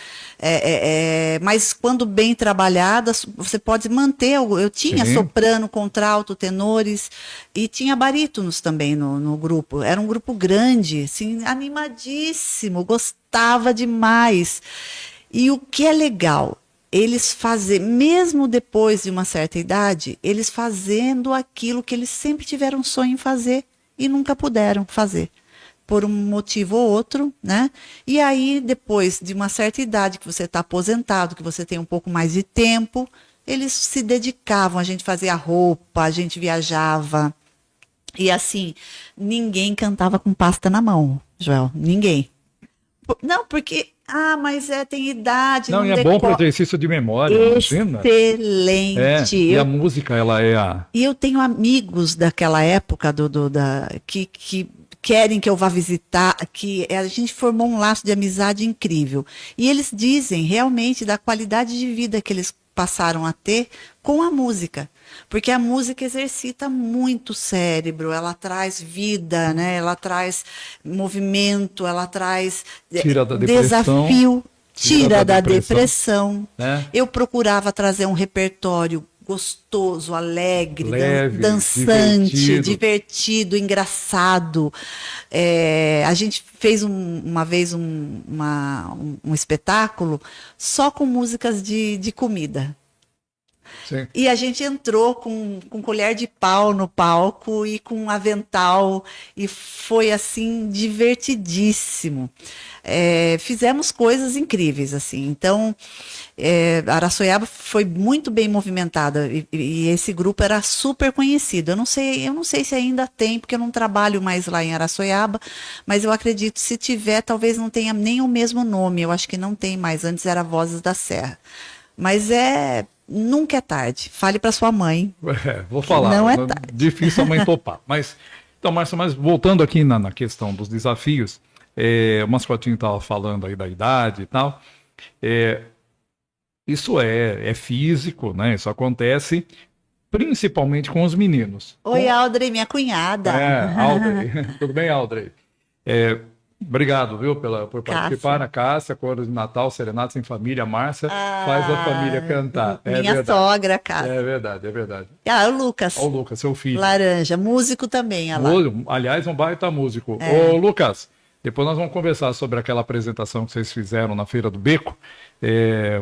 Mas quando bem trabalhada, você pode manter. Eu tinha Sim. soprano, contralto, tenores e tinha barítonos também no grupo. Era um grupo grande, assim, animadíssimo, gostava demais. E o que é legal? Eles fazem, mesmo depois de uma certa idade, eles fazendo aquilo que eles sempre tiveram sonho em fazer e nunca puderam fazer, por um motivo ou outro, né? E aí, depois de uma certa idade, que você está aposentado, que você tem um pouco mais de tempo, eles se dedicavam, a gente fazia roupa, a gente viajava. E assim, ninguém cantava com pasta na mão, Joel, ninguém. Não, porque mas tem idade, Não, não e é bom para decora. exercício de memória, imagina. Excelente. E a música, ela é a... E eu tenho amigos daquela época que querem que eu vá visitar, que a gente formou um laço de amizade incrível. E eles dizem realmente da qualidade de vida que eles passaram a ter com a música. Porque a música exercita muito o cérebro, ela traz vida, né? Ela traz movimento, ela traz Tira da desafio, tira da depressão, depressão. né? Eu procurava trazer um repertório gostoso, alegre, Leve, dançante, divertido, engraçado. A gente fez uma vez um espetáculo só com músicas de comida. Sim. E a gente entrou com colher de pau no palco e com um avental, e foi assim divertidíssimo. Fizemos coisas incríveis assim. Então, Araçoiaba foi muito bem movimentada e esse grupo era super conhecido. Eu não sei se ainda tem, porque eu não trabalho mais lá em Araçoiaba, mas eu acredito se tiver, talvez não tenha nem o mesmo nome. Eu acho que não tem mais. Antes era Vozes da Serra. Mas nunca é tarde. Fale para sua mãe. Vou falar. Não é tarde. Difícil a mãe topar. Então, Márcia, mas voltando aqui na questão dos desafios, o Mascotinho estava falando aí da idade e tal. Isso é físico, né? Isso acontece principalmente com os meninos. Oi, Audrey, minha cunhada. Audrey. Tudo bem, Audrey? Obrigado, viu, por participar. A Cássia, Coro de Natal, Serenatas em Família, Márcia, faz a família cantar. Minha sogra, Cássia. É verdade. O Lucas. O Lucas, seu filho. Laranja, músico também, olha lá. Aliás, um baita músico. Ô, Lucas, depois nós vamos conversar sobre aquela apresentação que vocês fizeram na Feira do Beco.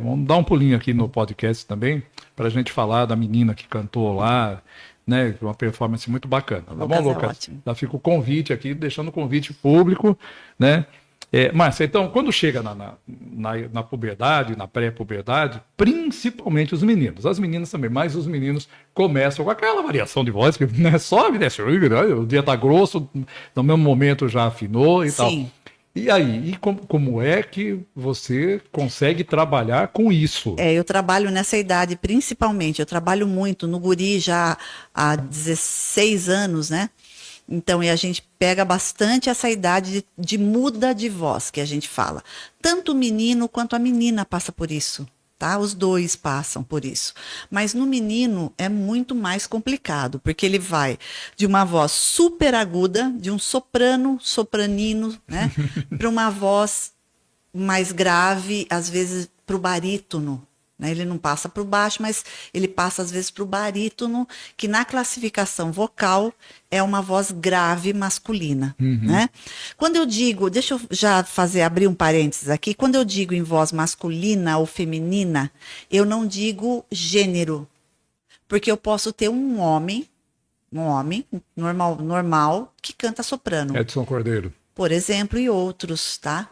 Vamos dar um pulinho aqui no podcast também, para a gente falar da menina que cantou lá, né? Uma performance muito bacana. Tá bom, Lucas? Ótimo. Já fica o convite aqui, deixando o convite público, né? Márcia, então, quando chega na puberdade, na pré-puberdade, principalmente os meninos, as meninas também, mas os meninos começam com aquela variação de voz que, né, sobe, desce, o dia tá grosso, no mesmo momento já afinou e tal. E aí, como é que você consegue trabalhar com isso? Eu trabalho nessa idade, principalmente. Eu trabalho muito no guri já há 16 anos, né? Então, e a gente pega bastante essa idade de muda de voz, que a gente fala. Tanto o menino quanto a menina passa por isso. tá? Os dois passam por isso. Mas no menino é muito mais complicado, porque ele vai de uma voz super aguda, de um soprano, sopranino, né? Para uma voz mais grave, às vezes para o barítono, né? Ele não passa para o baixo, mas ele passa às vezes para o barítono, que na classificação vocal é uma voz grave masculina, né? Quando eu digo, deixa eu já abrir um parênteses aqui, quando eu digo em voz masculina ou feminina, eu não digo gênero, porque eu posso ter um homem normal que canta soprano, Edson Cordeiro. por exemplo, e outros, tá?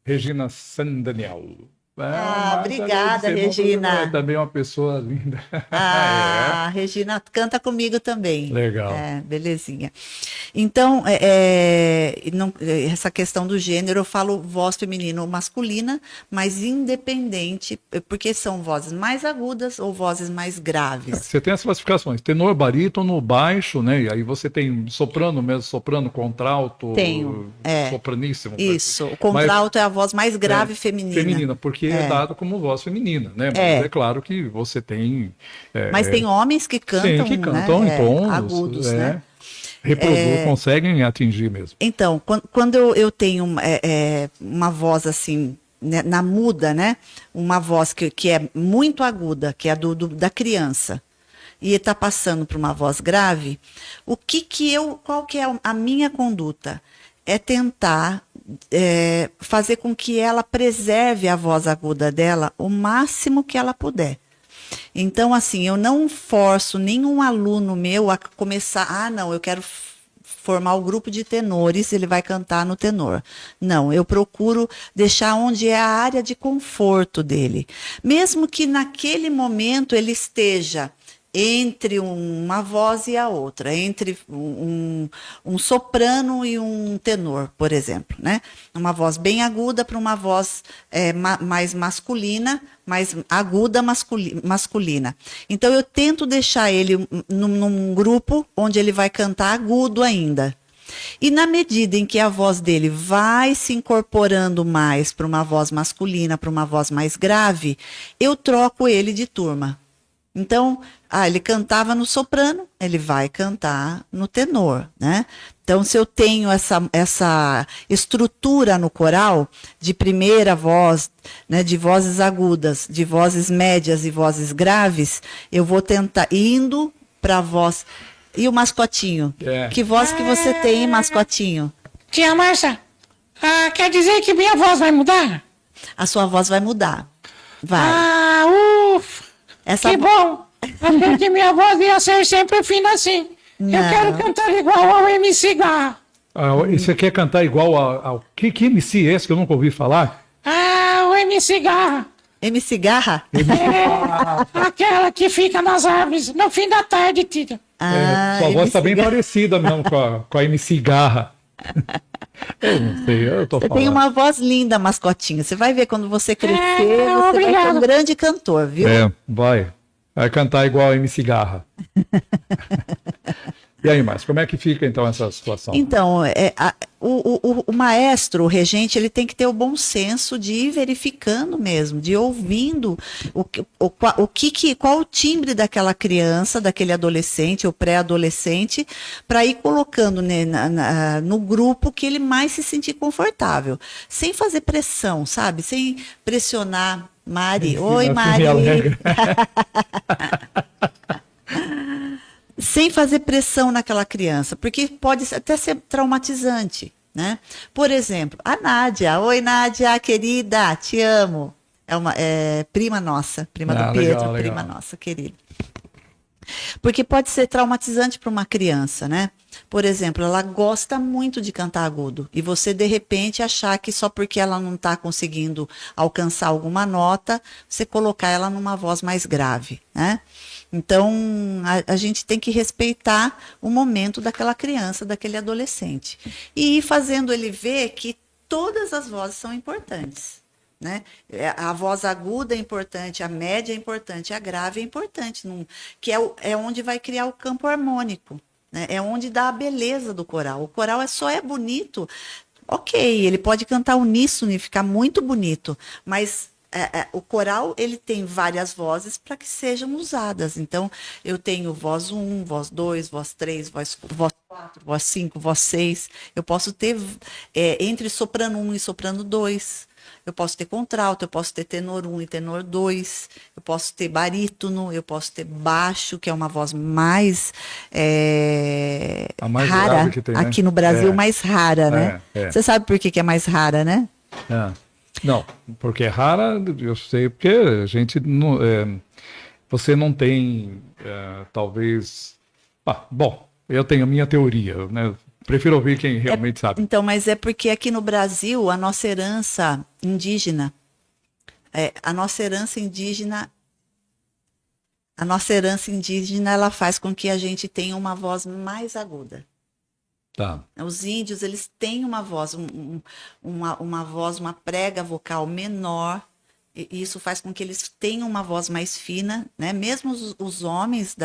Regina Sandaniel. Obrigada, Regina. É também uma pessoa linda. Ah, Regina canta comigo também. Legal. Belezinha. Então, essa questão do gênero, eu falo voz feminina ou masculina, mas independente, porque são vozes mais agudas ou vozes mais graves. Você tem as classificações, tenor, barítono, baixo, né? E aí você tem soprano mesmo, soprano, contralto, Tenho, sopraníssimo. Isso, o contralto é a voz mais grave feminina. Feminina, porque é dado como voz feminina, né? Mas é claro que você tem... Mas tem homens que cantam, sim, que cantam em tons agudos, né? Conseguem atingir mesmo. Então, quando eu tenho uma voz assim, né, na muda, né? Uma voz que é muito aguda, que é da criança, e está passando para uma voz grave, qual que é a minha conduta? É tentar fazer com que ela preserve a voz aguda dela o máximo que ela puder. Então, assim, eu não forço nenhum aluno meu a começar, não, eu quero formar o grupo de tenores, ele vai cantar no tenor. Não, eu procuro deixar onde é a área de conforto dele. Mesmo que naquele momento ele esteja entre uma voz e a outra, entre um soprano e um tenor, por exemplo, né? Uma voz bem aguda para uma voz mais masculina, mais aguda masculina. Então eu tento deixar ele num grupo onde ele vai cantar agudo ainda. E na medida em que a voz dele vai se incorporando mais para uma voz masculina, para uma voz mais grave, eu troco ele de turma. Então, ele cantava no soprano, ele vai cantar no tenor, né? Então, se eu tenho essa estrutura no coral de primeira voz, né, de vozes agudas, de vozes médias e vozes graves, eu vou tentar indo para a voz. E o mascotinho? Que voz que você tem, mascotinho? Tia Márcia, quer dizer que minha voz vai mudar? A sua voz vai mudar. Vai. Ufa! Que bom! Achei que minha voz ia ser sempre fina assim. Não. Eu quero cantar igual ao MC Garra. E você quer cantar igual ao... Que MC é esse que eu nunca ouvi falar? O MC Garra. MC Garra? Aquela que fica nas árvores no fim da tarde, tia. Sua voz está bem parecida mesmo com a MC Garra. Eu não sei, eu tô Você falando. tem uma voz linda, mascotinho. Você vai ver quando você crescer, você vai ser um grande cantor, viu? Vai cantar igual a MC Garra. E aí, Márcio, como é que fica então essa situação? Então, o maestro, o regente, ele tem que ter o bom senso de ir verificando mesmo, de ir ouvindo qual o timbre daquela criança, daquele adolescente ou pré-adolescente, para ir colocando, né, no grupo que ele mais se sentir confortável, sem fazer pressão, sabe? Sem pressionar. Mari, oi Mari. Sem fazer pressão naquela criança, porque pode até ser traumatizante, né? Por exemplo, a Nádia. Oi, Nádia, querida, te amo. É prima nossa, prima do Pietro, legal. prima nossa, querida. Porque pode ser traumatizante para uma criança, né? Por exemplo, ela gosta muito de cantar agudo e você, de repente, achar que só porque ela não está conseguindo alcançar alguma nota, você colocar ela numa voz mais grave, né? Então, a gente tem que respeitar o momento daquela criança, daquele adolescente. E ir fazendo ele ver que todas as vozes são importantes, né? A voz aguda é importante, a média é importante, a grave é importante, que é onde vai criar o campo harmônico, né? É onde dá a beleza do coral. O coral só é bonito, ok, ele pode cantar uníssono e ficar muito bonito, mas o coral ele tem várias vozes para que sejam usadas. Então, eu tenho voz 1, voz 2, voz 3, voz 4, voz 5, voz 6. Eu posso ter entre soprano 1 e soprano 2. Eu posso ter contralto, eu posso ter tenor 1 e tenor 2, eu posso ter barítono, eu posso ter baixo, que é uma voz mais, A mais rara, grave que tem, né? aqui no Brasil, mais rara, né? É. Você sabe por que é mais rara, né? Não, porque é rara, eu sei, porque a gente não, você não tem, talvez. Bom, eu tenho a minha teoria, né? Prefiro ouvir quem realmente sabe. Então, mas é porque aqui no Brasil, a nossa herança indígena, ela faz com que a gente tenha uma voz mais aguda. Tá. Os índios, eles têm uma voz, uma voz, uma prega vocal menor, e isso faz com que eles tenham uma voz mais fina, né? Mesmo os homens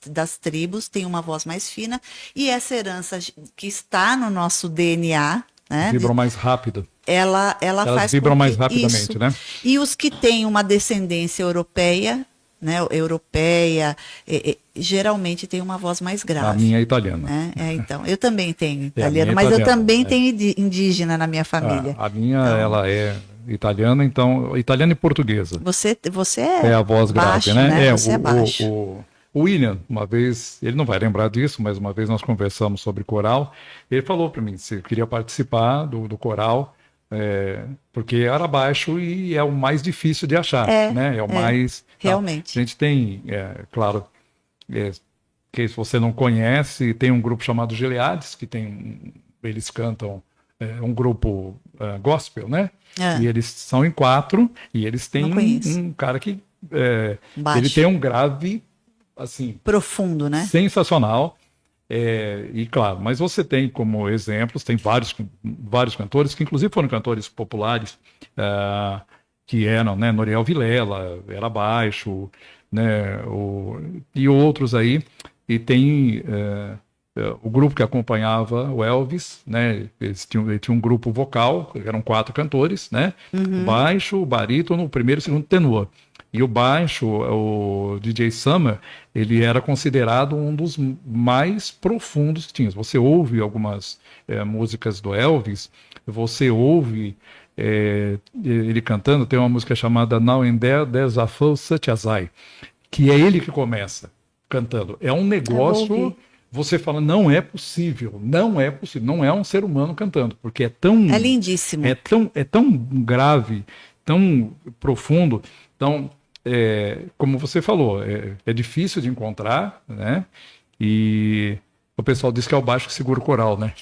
das tribos têm uma voz mais fina, e essa herança que está no nosso DNA, né? Vibram mais rápido. Ela Elas faz vibram com mais que rapidamente, isso, né? E os que têm uma descendência europeia, né? Geralmente tem uma voz mais grave. A minha é italiana. Né? Então, eu também tenho a italiano, minha é mas eu italiana, também tenho indígena na minha família. A minha, ela é italiana, então, italiana e portuguesa. Você É a voz baixo, grave, né? Você é baixo. O William, uma vez, ele não vai lembrar disso, mas uma vez nós conversamos sobre coral, ele falou para mim se eu queria participar do coral, porque era baixo e é o mais difícil de achar, né? É o mais... Realmente. A gente tem, claro, que se você não conhece, tem um grupo chamado Gileades, que eles cantam um grupo gospel, né? E eles são em 4, e eles têm um cara que ele tem um grave assim profundo, né? Sensacional. E claro, mas você tem como exemplos, tem vários cantores que inclusive foram cantores populares, que eram, né, Noriel Vilela, era baixo, né, e outros aí, e tem o grupo que acompanhava o Elvis, né, eles tinham um grupo vocal, eram 4 cantores, né, baixo, barítono, primeiro e segundo tenor. E o baixo, o DJ Summer, ele era considerado um dos mais profundos que tinha. Você ouve algumas músicas do Elvis, você ouve ele cantando, tem uma música chamada Now and There, There's a Fool Such as I, que é ele que começa cantando. É um negócio, você fala, não é possível, não é um ser humano cantando, porque é tão... É lindíssimo. É tão grave, tão profundo, tão... como você falou, é difícil de encontrar, né? E o pessoal diz que é o baixo que segura o coral, né?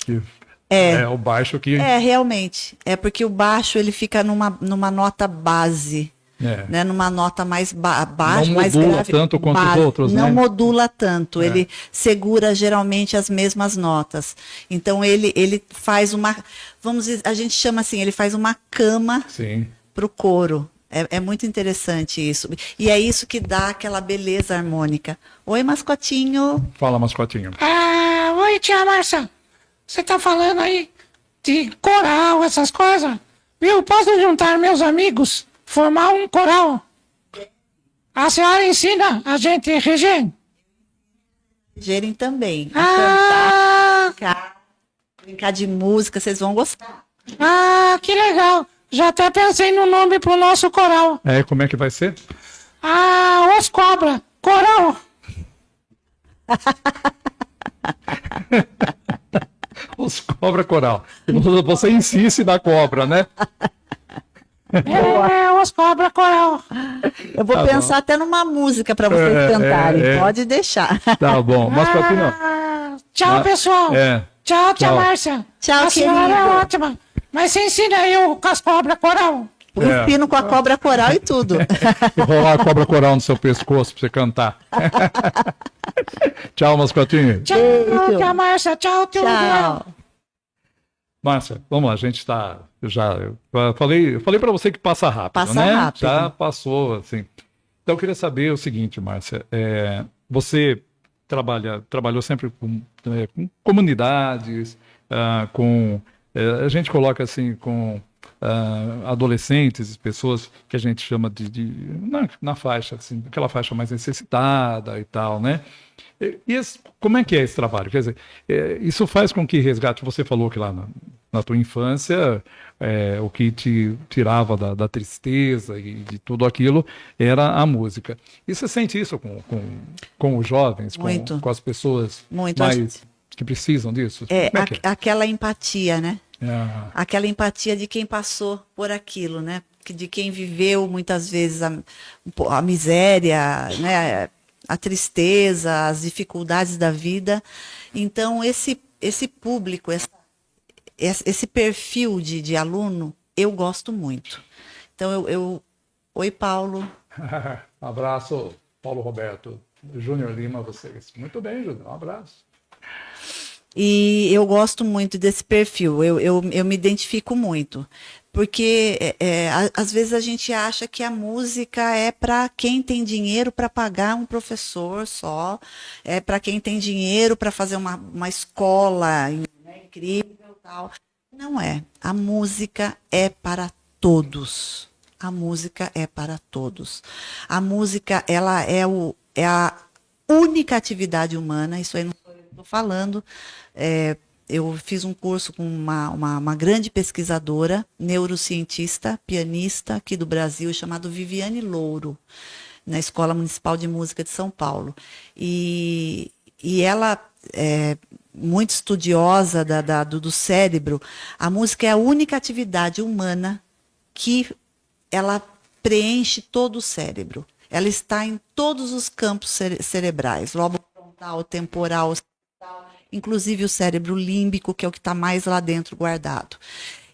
É o baixo que... realmente. É porque o baixo, ele fica numa nota base, né? Numa nota mais baixa, mais grave. Não modula tanto quanto os outros, né? Não modula tanto. Ele segura geralmente as mesmas notas. Então, ele faz uma... Vamos dizer, a gente chama assim, ele faz uma cama para o coro. É muito interessante isso. E é isso que dá aquela beleza harmônica. Oi, mascotinho. Fala, mascotinho. Oi, tia Márcia. Você tá falando aí de coral, essas coisas? Viu? Posso juntar meus amigos, formar um coral? A senhora ensina a gente a reger? Regerem também. A cantar, brincar de música, vocês vão gostar. Que legal. Já até pensei no nome pro nosso coral. Como é que vai ser? Os Cobra, coral. Os Cobra Coral. Você insiste na cobra, né? Os Cobra Coral. Eu vou pensar até numa música para vocês cantarem. Pode deixar. Tá bom. Mascotinho. Tchau, pessoal. Tchau, tia Márcia. Tchau, a senhora é ótima. Mas você ensina eu com as cobras coral. Eu ensino com a cobra coral e tudo. Rolar a cobra coral no seu pescoço pra você cantar. Tchau, mascotinho. Tchau, tia Márcia. Tchau, tio. Tchau. Márcia, vamos lá, a gente está... Eu falei para você que passa rápido, né? Rápido. Já passou, assim. Então, eu queria saber o seguinte, Márcia. Você trabalhou sempre com comunidades, a gente coloca assim, com adolescentes, pessoas que a gente chama na faixa, assim, aquela faixa mais necessitada e tal, né? Como é que é esse trabalho? Quer dizer, isso faz com que resgate, você falou que lá na tua infância, o que te tirava da tristeza e de tudo aquilo era a música. E você sente isso com os jovens, Muito. com as pessoas Muito. mais que precisam disso? É, Como é que é? aquela empatia, né? Ah, Aquela empatia de quem passou por aquilo, né? De quem viveu muitas vezes a miséria, né? A tristeza, as dificuldades da vida. Então, esse público, esse perfil de aluno, eu gosto muito. Então, oi, Paulo. abraço, Paulo Roberto. Júnior Lima, vocês. Muito bem, Júnior, um abraço. E eu gosto muito desse perfil, eu me identifico muito. Porque às vezes a gente acha que a música é para quem tem dinheiro para pagar um professor só, é para quem tem dinheiro para fazer uma escola, né, incrível e tal. Não é. A música é para todos. A música é para todos. A música, ela é a única atividade humana, isso aí não sou eu que estou falando. Eu fiz um curso com uma grande pesquisadora, neurocientista, pianista aqui do Brasil, chamada Viviane Louro, na Escola Municipal de Música de São Paulo. E ela é muito estudiosa do cérebro. A música é a única atividade humana que ela preenche todo o cérebro. Ela está em todos os campos cerebrais, lobo frontal, temporal, inclusive o cérebro límbico, que é o que está mais lá dentro guardado.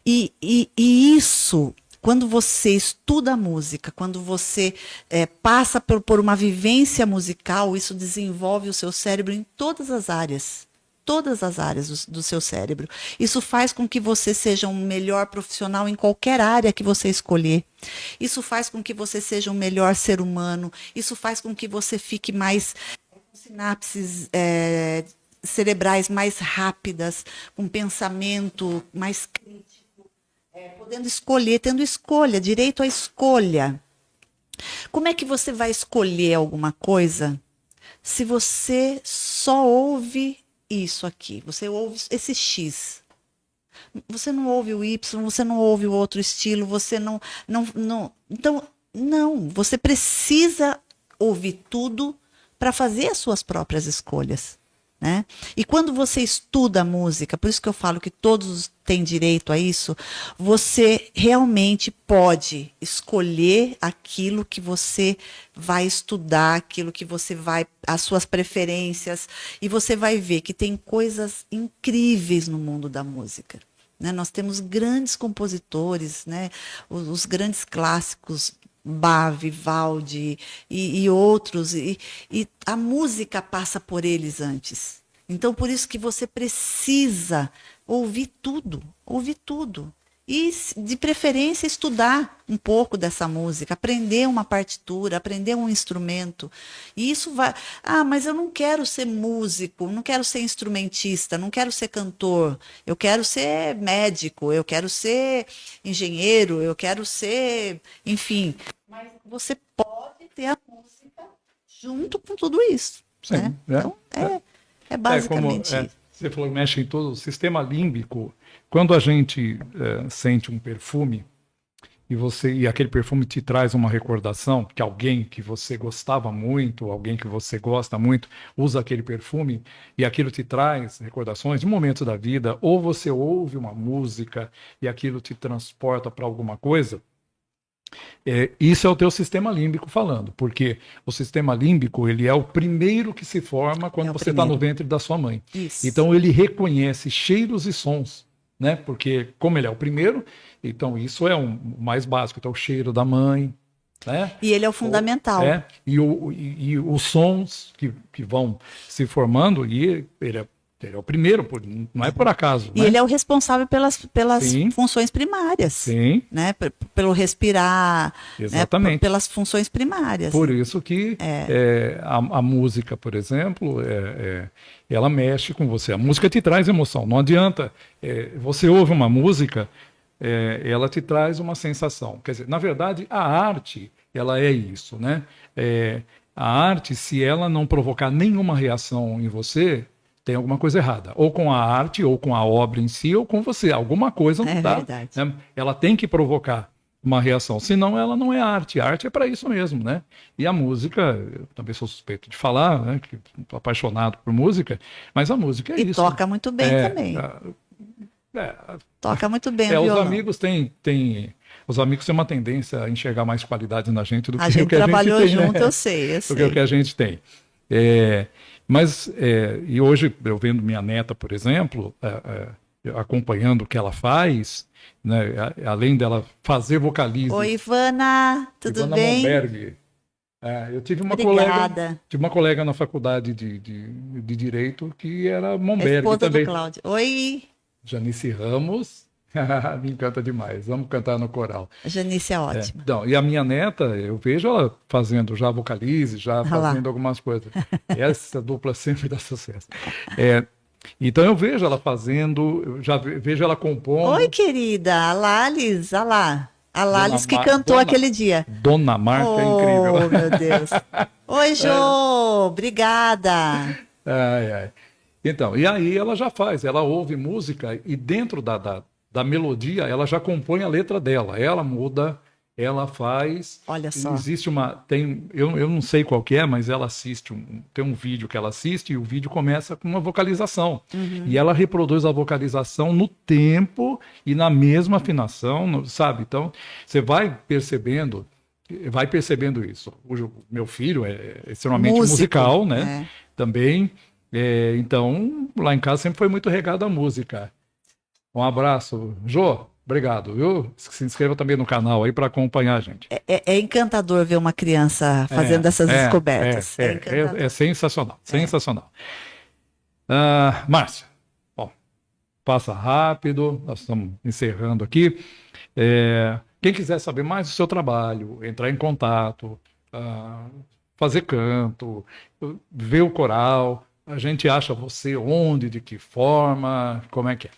E isso, quando você estuda música, quando você passa por uma vivência musical, isso desenvolve o seu cérebro em todas as áreas do seu cérebro. Isso faz com que você seja um melhor profissional em qualquer área que você escolher. Isso faz com que você seja um melhor ser humano. Isso faz com que você fique mais com sinapses cerebrais mais rápidas, com pensamento mais crítico, podendo escolher, tendo escolha, direito à escolha. Como é que você vai escolher alguma coisa se você só ouve isso aqui? Você ouve esse X. Você não ouve o Y, você não ouve o outro estilo, você não. Então, não. Você precisa ouvir tudo para fazer as suas próprias escolhas. Né? E quando você estuda a música, por isso que eu falo que todos têm direito a isso, você realmente pode escolher aquilo que você vai estudar, aquilo que você vai, as suas preferências, e você vai ver que tem coisas incríveis no mundo da música. Né? Nós temos grandes compositores, né? Os grandes clássicos, Bach, Vivaldi e outros, e a música passa por eles antes. Então, por isso que você precisa ouvir tudo. E, de preferência, estudar um pouco dessa música, aprender uma partitura, aprender um instrumento. E isso vai... mas eu não quero ser músico, não quero ser instrumentista, não quero ser cantor, eu quero ser médico, eu quero ser engenheiro, eu quero ser... Enfim, mas você pode ter a música junto com tudo isso. Sim, né? Então, é basicamente isso. Você falou que mexe em todo o sistema límbico. Quando a gente sente um perfume e aquele perfume te traz uma recordação, que alguém que você gostava muito, alguém que você gosta muito, usa aquele perfume e aquilo te traz recordações de momentos da vida, ou você ouve uma música e aquilo te transporta para alguma coisa, isso é o teu sistema límbico falando, porque o sistema límbico ele é o primeiro que se forma quando você está no ventre da sua mãe. Isso. Então ele reconhece cheiros e sons, né? Porque como ele é o primeiro, então isso é o mais básico, então o cheiro da mãe, né? E ele é o fundamental. E os sons que vão se formando, e ele é o primeiro, não é por acaso. E né? ele é o responsável pelas Sim. funções primárias. Sim. Né? Pelo respirar, Exatamente. né? Pelas funções primárias. Por isso que a música, por exemplo, ela mexe com você. A música te traz emoção. Não adianta. Você ouve uma música, ela te traz uma sensação. Quer dizer, na verdade, a arte, ela é isso, né? A arte, se ela não provocar nenhuma reação em você, tem alguma coisa errada. Ou com a arte, ou com a obra em si, ou com você. Alguma coisa não tá. Verdade. Né? Ela tem que provocar uma reação, senão ela não é arte. A arte é para isso mesmo, né? E a música, eu também sou suspeito de falar, né? Que estou apaixonado por música, mas a música é E isso. toca muito bem também. Toca muito bem o os violão. amigos os amigos têm uma tendência a enxergar mais qualidade na gente do A que gente o que a gente trabalhou tem, junto, né? eu sei. Do que o que a gente tem. E hoje, eu vendo minha neta, por exemplo, acompanhando o que ela faz, né, além dela fazer vocalismo. Oi, Ivana, tudo Ivana bem? Momberg. Eu tive uma Obrigada. colega na faculdade de Direito que era A Momberg esposa também. do Cláudio. Oi, Janice Ramos. Me encanta demais. Vamos cantar no coral. a Janice é ótima. Então, e a minha neta, eu vejo ela fazendo já vocalize, já fazendo algumas coisas. Essa dupla sempre dá sucesso. Então eu vejo ela fazendo, eu já vejo ela compondo. Oi, querida, a Lalis, olha lá. A Lalis que cantou aquele dia. Dona Marca é incrível. Oh, meu Deus. Oi, Jô, obrigada. Ai. Então, e aí ela já faz, ela ouve música e dentro da melodia ela já compõe a letra dela. Ela muda, ela faz. Olha só. Existe eu não sei qual que é, mas ela assiste, tem um vídeo que ela assiste e o vídeo começa com uma vocalização. E ela reproduz a vocalização no tempo e na mesma afinação, sabe? Então, você vai percebendo isso. O meu filho é extremamente musical, né? Também. Então, lá em casa sempre foi muito regado a música. Um abraço. Jô, obrigado, viu? Se inscreva também no canal aí para acompanhar a gente. É encantador ver uma criança fazendo essas descobertas. É sensacional, sensacional. Márcia, bom, passa rápido, nós estamos encerrando aqui. Quem quiser saber mais do seu trabalho, entrar em contato, fazer canto, ver o coral, a gente acha você onde, de que forma, como é que é?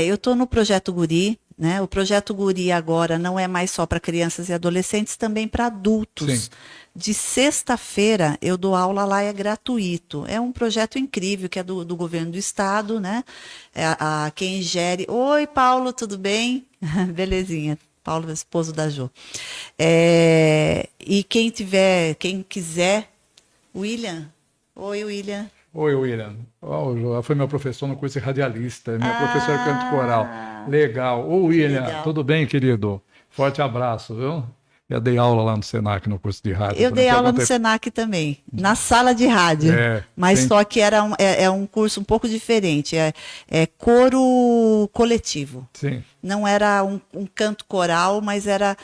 Eu estou no Projeto Guri, né? O Projeto Guri agora não é mais só para crianças e adolescentes, também para adultos. Sim. De sexta-feira eu dou aula lá, é gratuito. É um projeto incrível que é do governo do estado, né? Quem gere. Oi, Paulo, tudo bem? Belezinha. Paulo, esposo da Jo. E quem quiser, William. Oi, William. Oi, William. Foi meu professor no curso de radialista, minha professora de canto coral. Legal. Ô, William, legal. Tudo bem, querido? Forte abraço, viu? Eu dei aula lá no Senac, no curso de rádio. Eu dei aula no Senac também, na sala de rádio. Mas sim. só que é um curso um pouco diferente. É coro coletivo. Sim. Não era um canto coral, mas era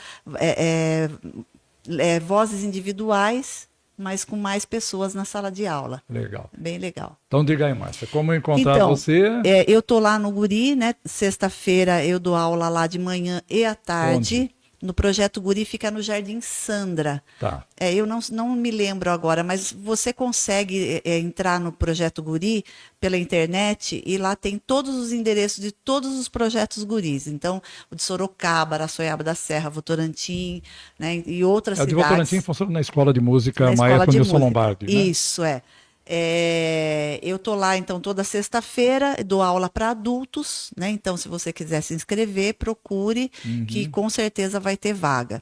vozes individuais, mas com mais pessoas na sala de aula. Legal. Bem legal. Então diga aí, Márcia, como encontrar você? Eu tô lá no Guri, né? Sexta-feira eu dou aula lá de manhã e à tarde. Onde? No Projeto Guri fica no Jardim Sandra. Tá. Eu não me lembro agora, mas você consegue entrar no Projeto Guri pela internet e lá tem todos os endereços de todos os projetos Guris. Então, o de Sorocaba, Araçoiaba da Serra, Votorantim, né, e outras O de cidades. Votorantim funciona na Escola de Música Na Maestro Escola de Nilson Música. Lombardi. Né? Isso, eu tô lá, então, toda sexta-feira, dou aula para adultos, né? Então, se você quiser se inscrever, procure, que com certeza vai ter vaga.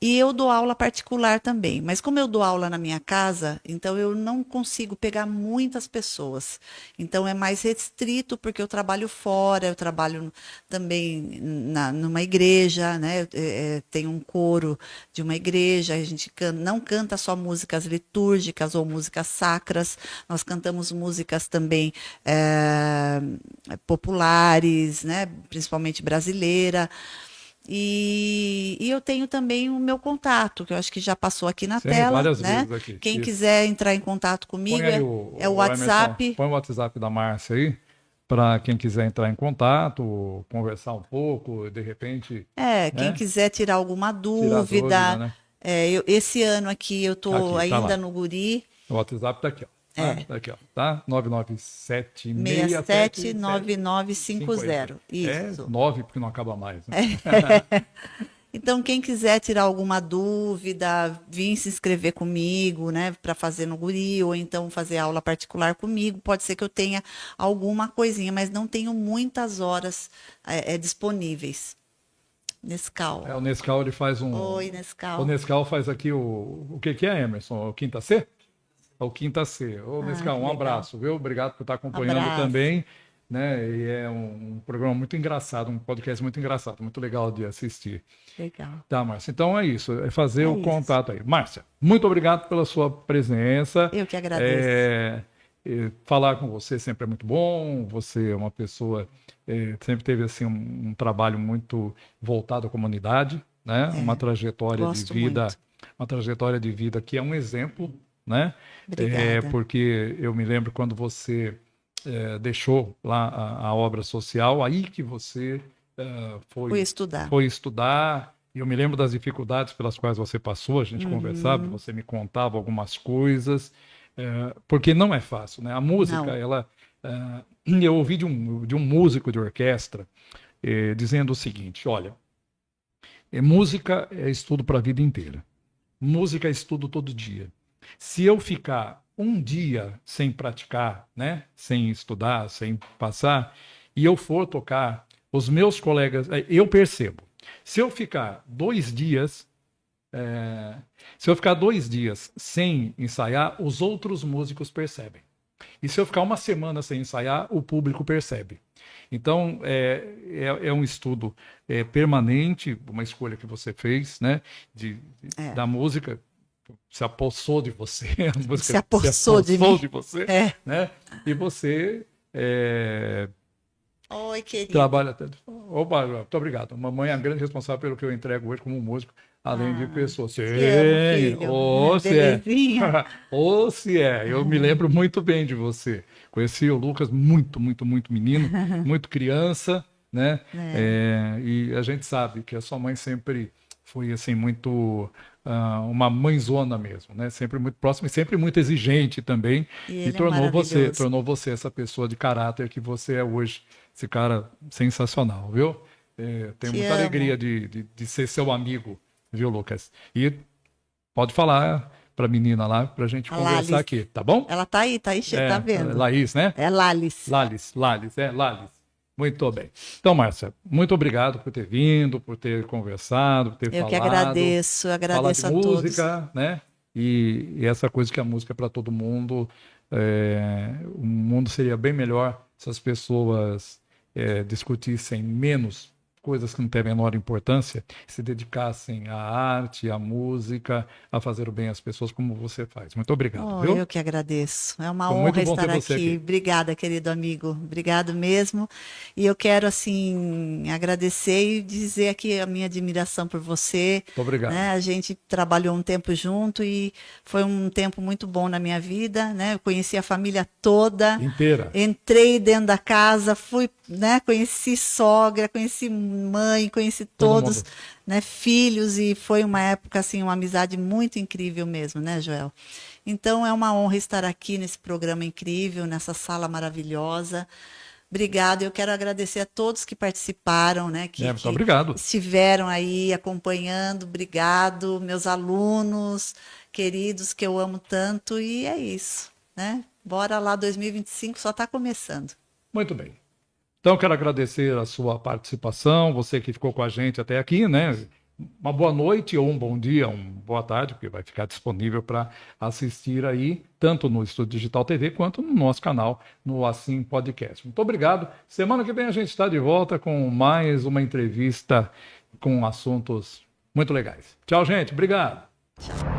E eu dou aula particular também, mas como eu dou aula na minha casa, então eu não consigo pegar muitas pessoas. Então é mais restrito porque eu trabalho fora, eu trabalho também numa igreja, né? Tenho um coro de uma igreja, a gente não canta só músicas litúrgicas ou músicas sacras, nós cantamos músicas também populares, né? Principalmente brasileira. E eu tenho também o meu contato, que eu acho que já passou aqui na tela. Várias né? vezes aqui. Quem quiser entrar em contato comigo é o WhatsApp. Emerson, põe o WhatsApp da Márcia aí, para quem quiser entrar em contato, conversar um pouco, de repente. Quem quiser tirar alguma dúvida. Né? Esse ano aqui eu estou ainda tá no Guri. O WhatsApp está aqui. Ó. É. Aqui, ó, tá? 997 679950. Isso. 9 porque não acaba mais. Né? Então, quem quiser tirar alguma dúvida, vir se inscrever comigo, né, para fazer no Guri, ou então fazer aula particular comigo, pode ser que eu tenha alguma coisinha, mas não tenho muitas horas disponíveis. Nescau. O Nescau, ele faz um... Oi, Nescau. O Nescau faz aqui o que é, Emerson? O Quinta C? O Quinta C. Ô, Nescau, um legal. abraço, viu? Obrigado por estar acompanhando Abraço. também. Né? E é um programa muito engraçado, um podcast muito engraçado, muito legal de assistir. Legal. Tá, Márcia? Então é isso, é fazer o isso. contato aí. Márcia, muito obrigado pela sua presença. Eu que agradeço. Falar com você sempre é muito bom. Você é uma pessoa sempre teve assim um trabalho muito voltado à comunidade, né? Uma trajetória de Gosto vida, muito. uma trajetória de vida que é um exemplo, né? Obrigada. Porque eu me lembro quando você deixou lá a obra social, aí que você Fui estudar. foi estudar. E eu me lembro das dificuldades pelas quais você passou, a gente conversava, você me contava algumas coisas, porque não é fácil, né? A música, Não. eu ouvi de um músico de orquestra dizendo o seguinte: olha, música é estudo para a vida inteira. Música é estudo todo dia. Se eu ficar um dia sem praticar, né, sem estudar, sem passar, e eu for tocar, os meus colegas, eu percebo. Se eu ficar 2 dias, sem ensaiar, os outros músicos percebem. E se eu ficar 1 semana sem ensaiar, o público percebe. Então, é um estudo permanente, uma escolha que você fez, né, da música. Se apossou de você, a música Se apossou de mim. de você, É. né? E você Oi, querido. trabalha até. Opa, muito obrigado. Mamãe é a grande responsável pelo que eu entrego hoje como músico, além de pessoa. Sim, Te amo, filho. ô, se é. Belezinha. Ô, se é. Eu me lembro muito bem de você. Conheci o Lucas muito menino, muito criança, né? E a gente sabe que a sua mãe sempre foi assim muito uma mãezona mesmo, né? Sempre muito próxima e sempre muito exigente também. E ele tornou você essa pessoa de caráter que você é hoje, esse cara sensacional, viu? Tenho Te muita amo. alegria de ser seu amigo, viu, Lucas? E pode falar para a menina lá para a gente A conversar Lalis. aqui, tá bom? Ela tá aí, tá vendo? Laís, né? É Lalis. Lalis. Muito bem. Então, Márcia, muito obrigado por ter vindo, por ter conversado, por ter Eu falado. que agradeço Falar de a todos. música, né? E essa coisa que a música é para todo mundo. O mundo seria bem melhor se as pessoas discutissem menos coisas que não têm a menor importância, se dedicassem à arte, à música, a fazer o bem às pessoas como você faz. Muito obrigado, viu? Eu que agradeço. É uma Foi muito honra bom ter estar você aqui. aqui. Obrigada, querido amigo. Obrigado mesmo. E eu quero, assim, agradecer e dizer aqui a minha admiração por você. Muito obrigado. Né? A gente trabalhou um tempo junto e foi um tempo muito bom na minha vida, né? Eu conheci a família toda. Inteira. Entrei dentro da casa, fui, né? Conheci sogra, conheci mãe, conheci Todo todos, mundo. né? Filhos, e foi uma época, assim, uma amizade muito incrível mesmo, né, Joel? Então é uma honra estar aqui nesse programa incrível, nessa sala maravilhosa. Obrigada, eu quero agradecer a todos que participaram, né? Muito obrigado. Estiveram aí acompanhando. Obrigado, meus alunos queridos que eu amo tanto, e é isso, né? Bora lá, 2025 só está começando. Muito bem. Então, quero agradecer a sua participação, você que ficou com a gente até aqui, né? Uma boa noite ou um bom dia, uma boa tarde, porque vai ficar disponível para assistir aí, tanto no Estúdio Digital TV, quanto no nosso canal, no Assim Podcast. Muito obrigado. Semana que vem a gente está de volta com mais uma entrevista com assuntos muito legais. Tchau, gente. Obrigado. Tchau.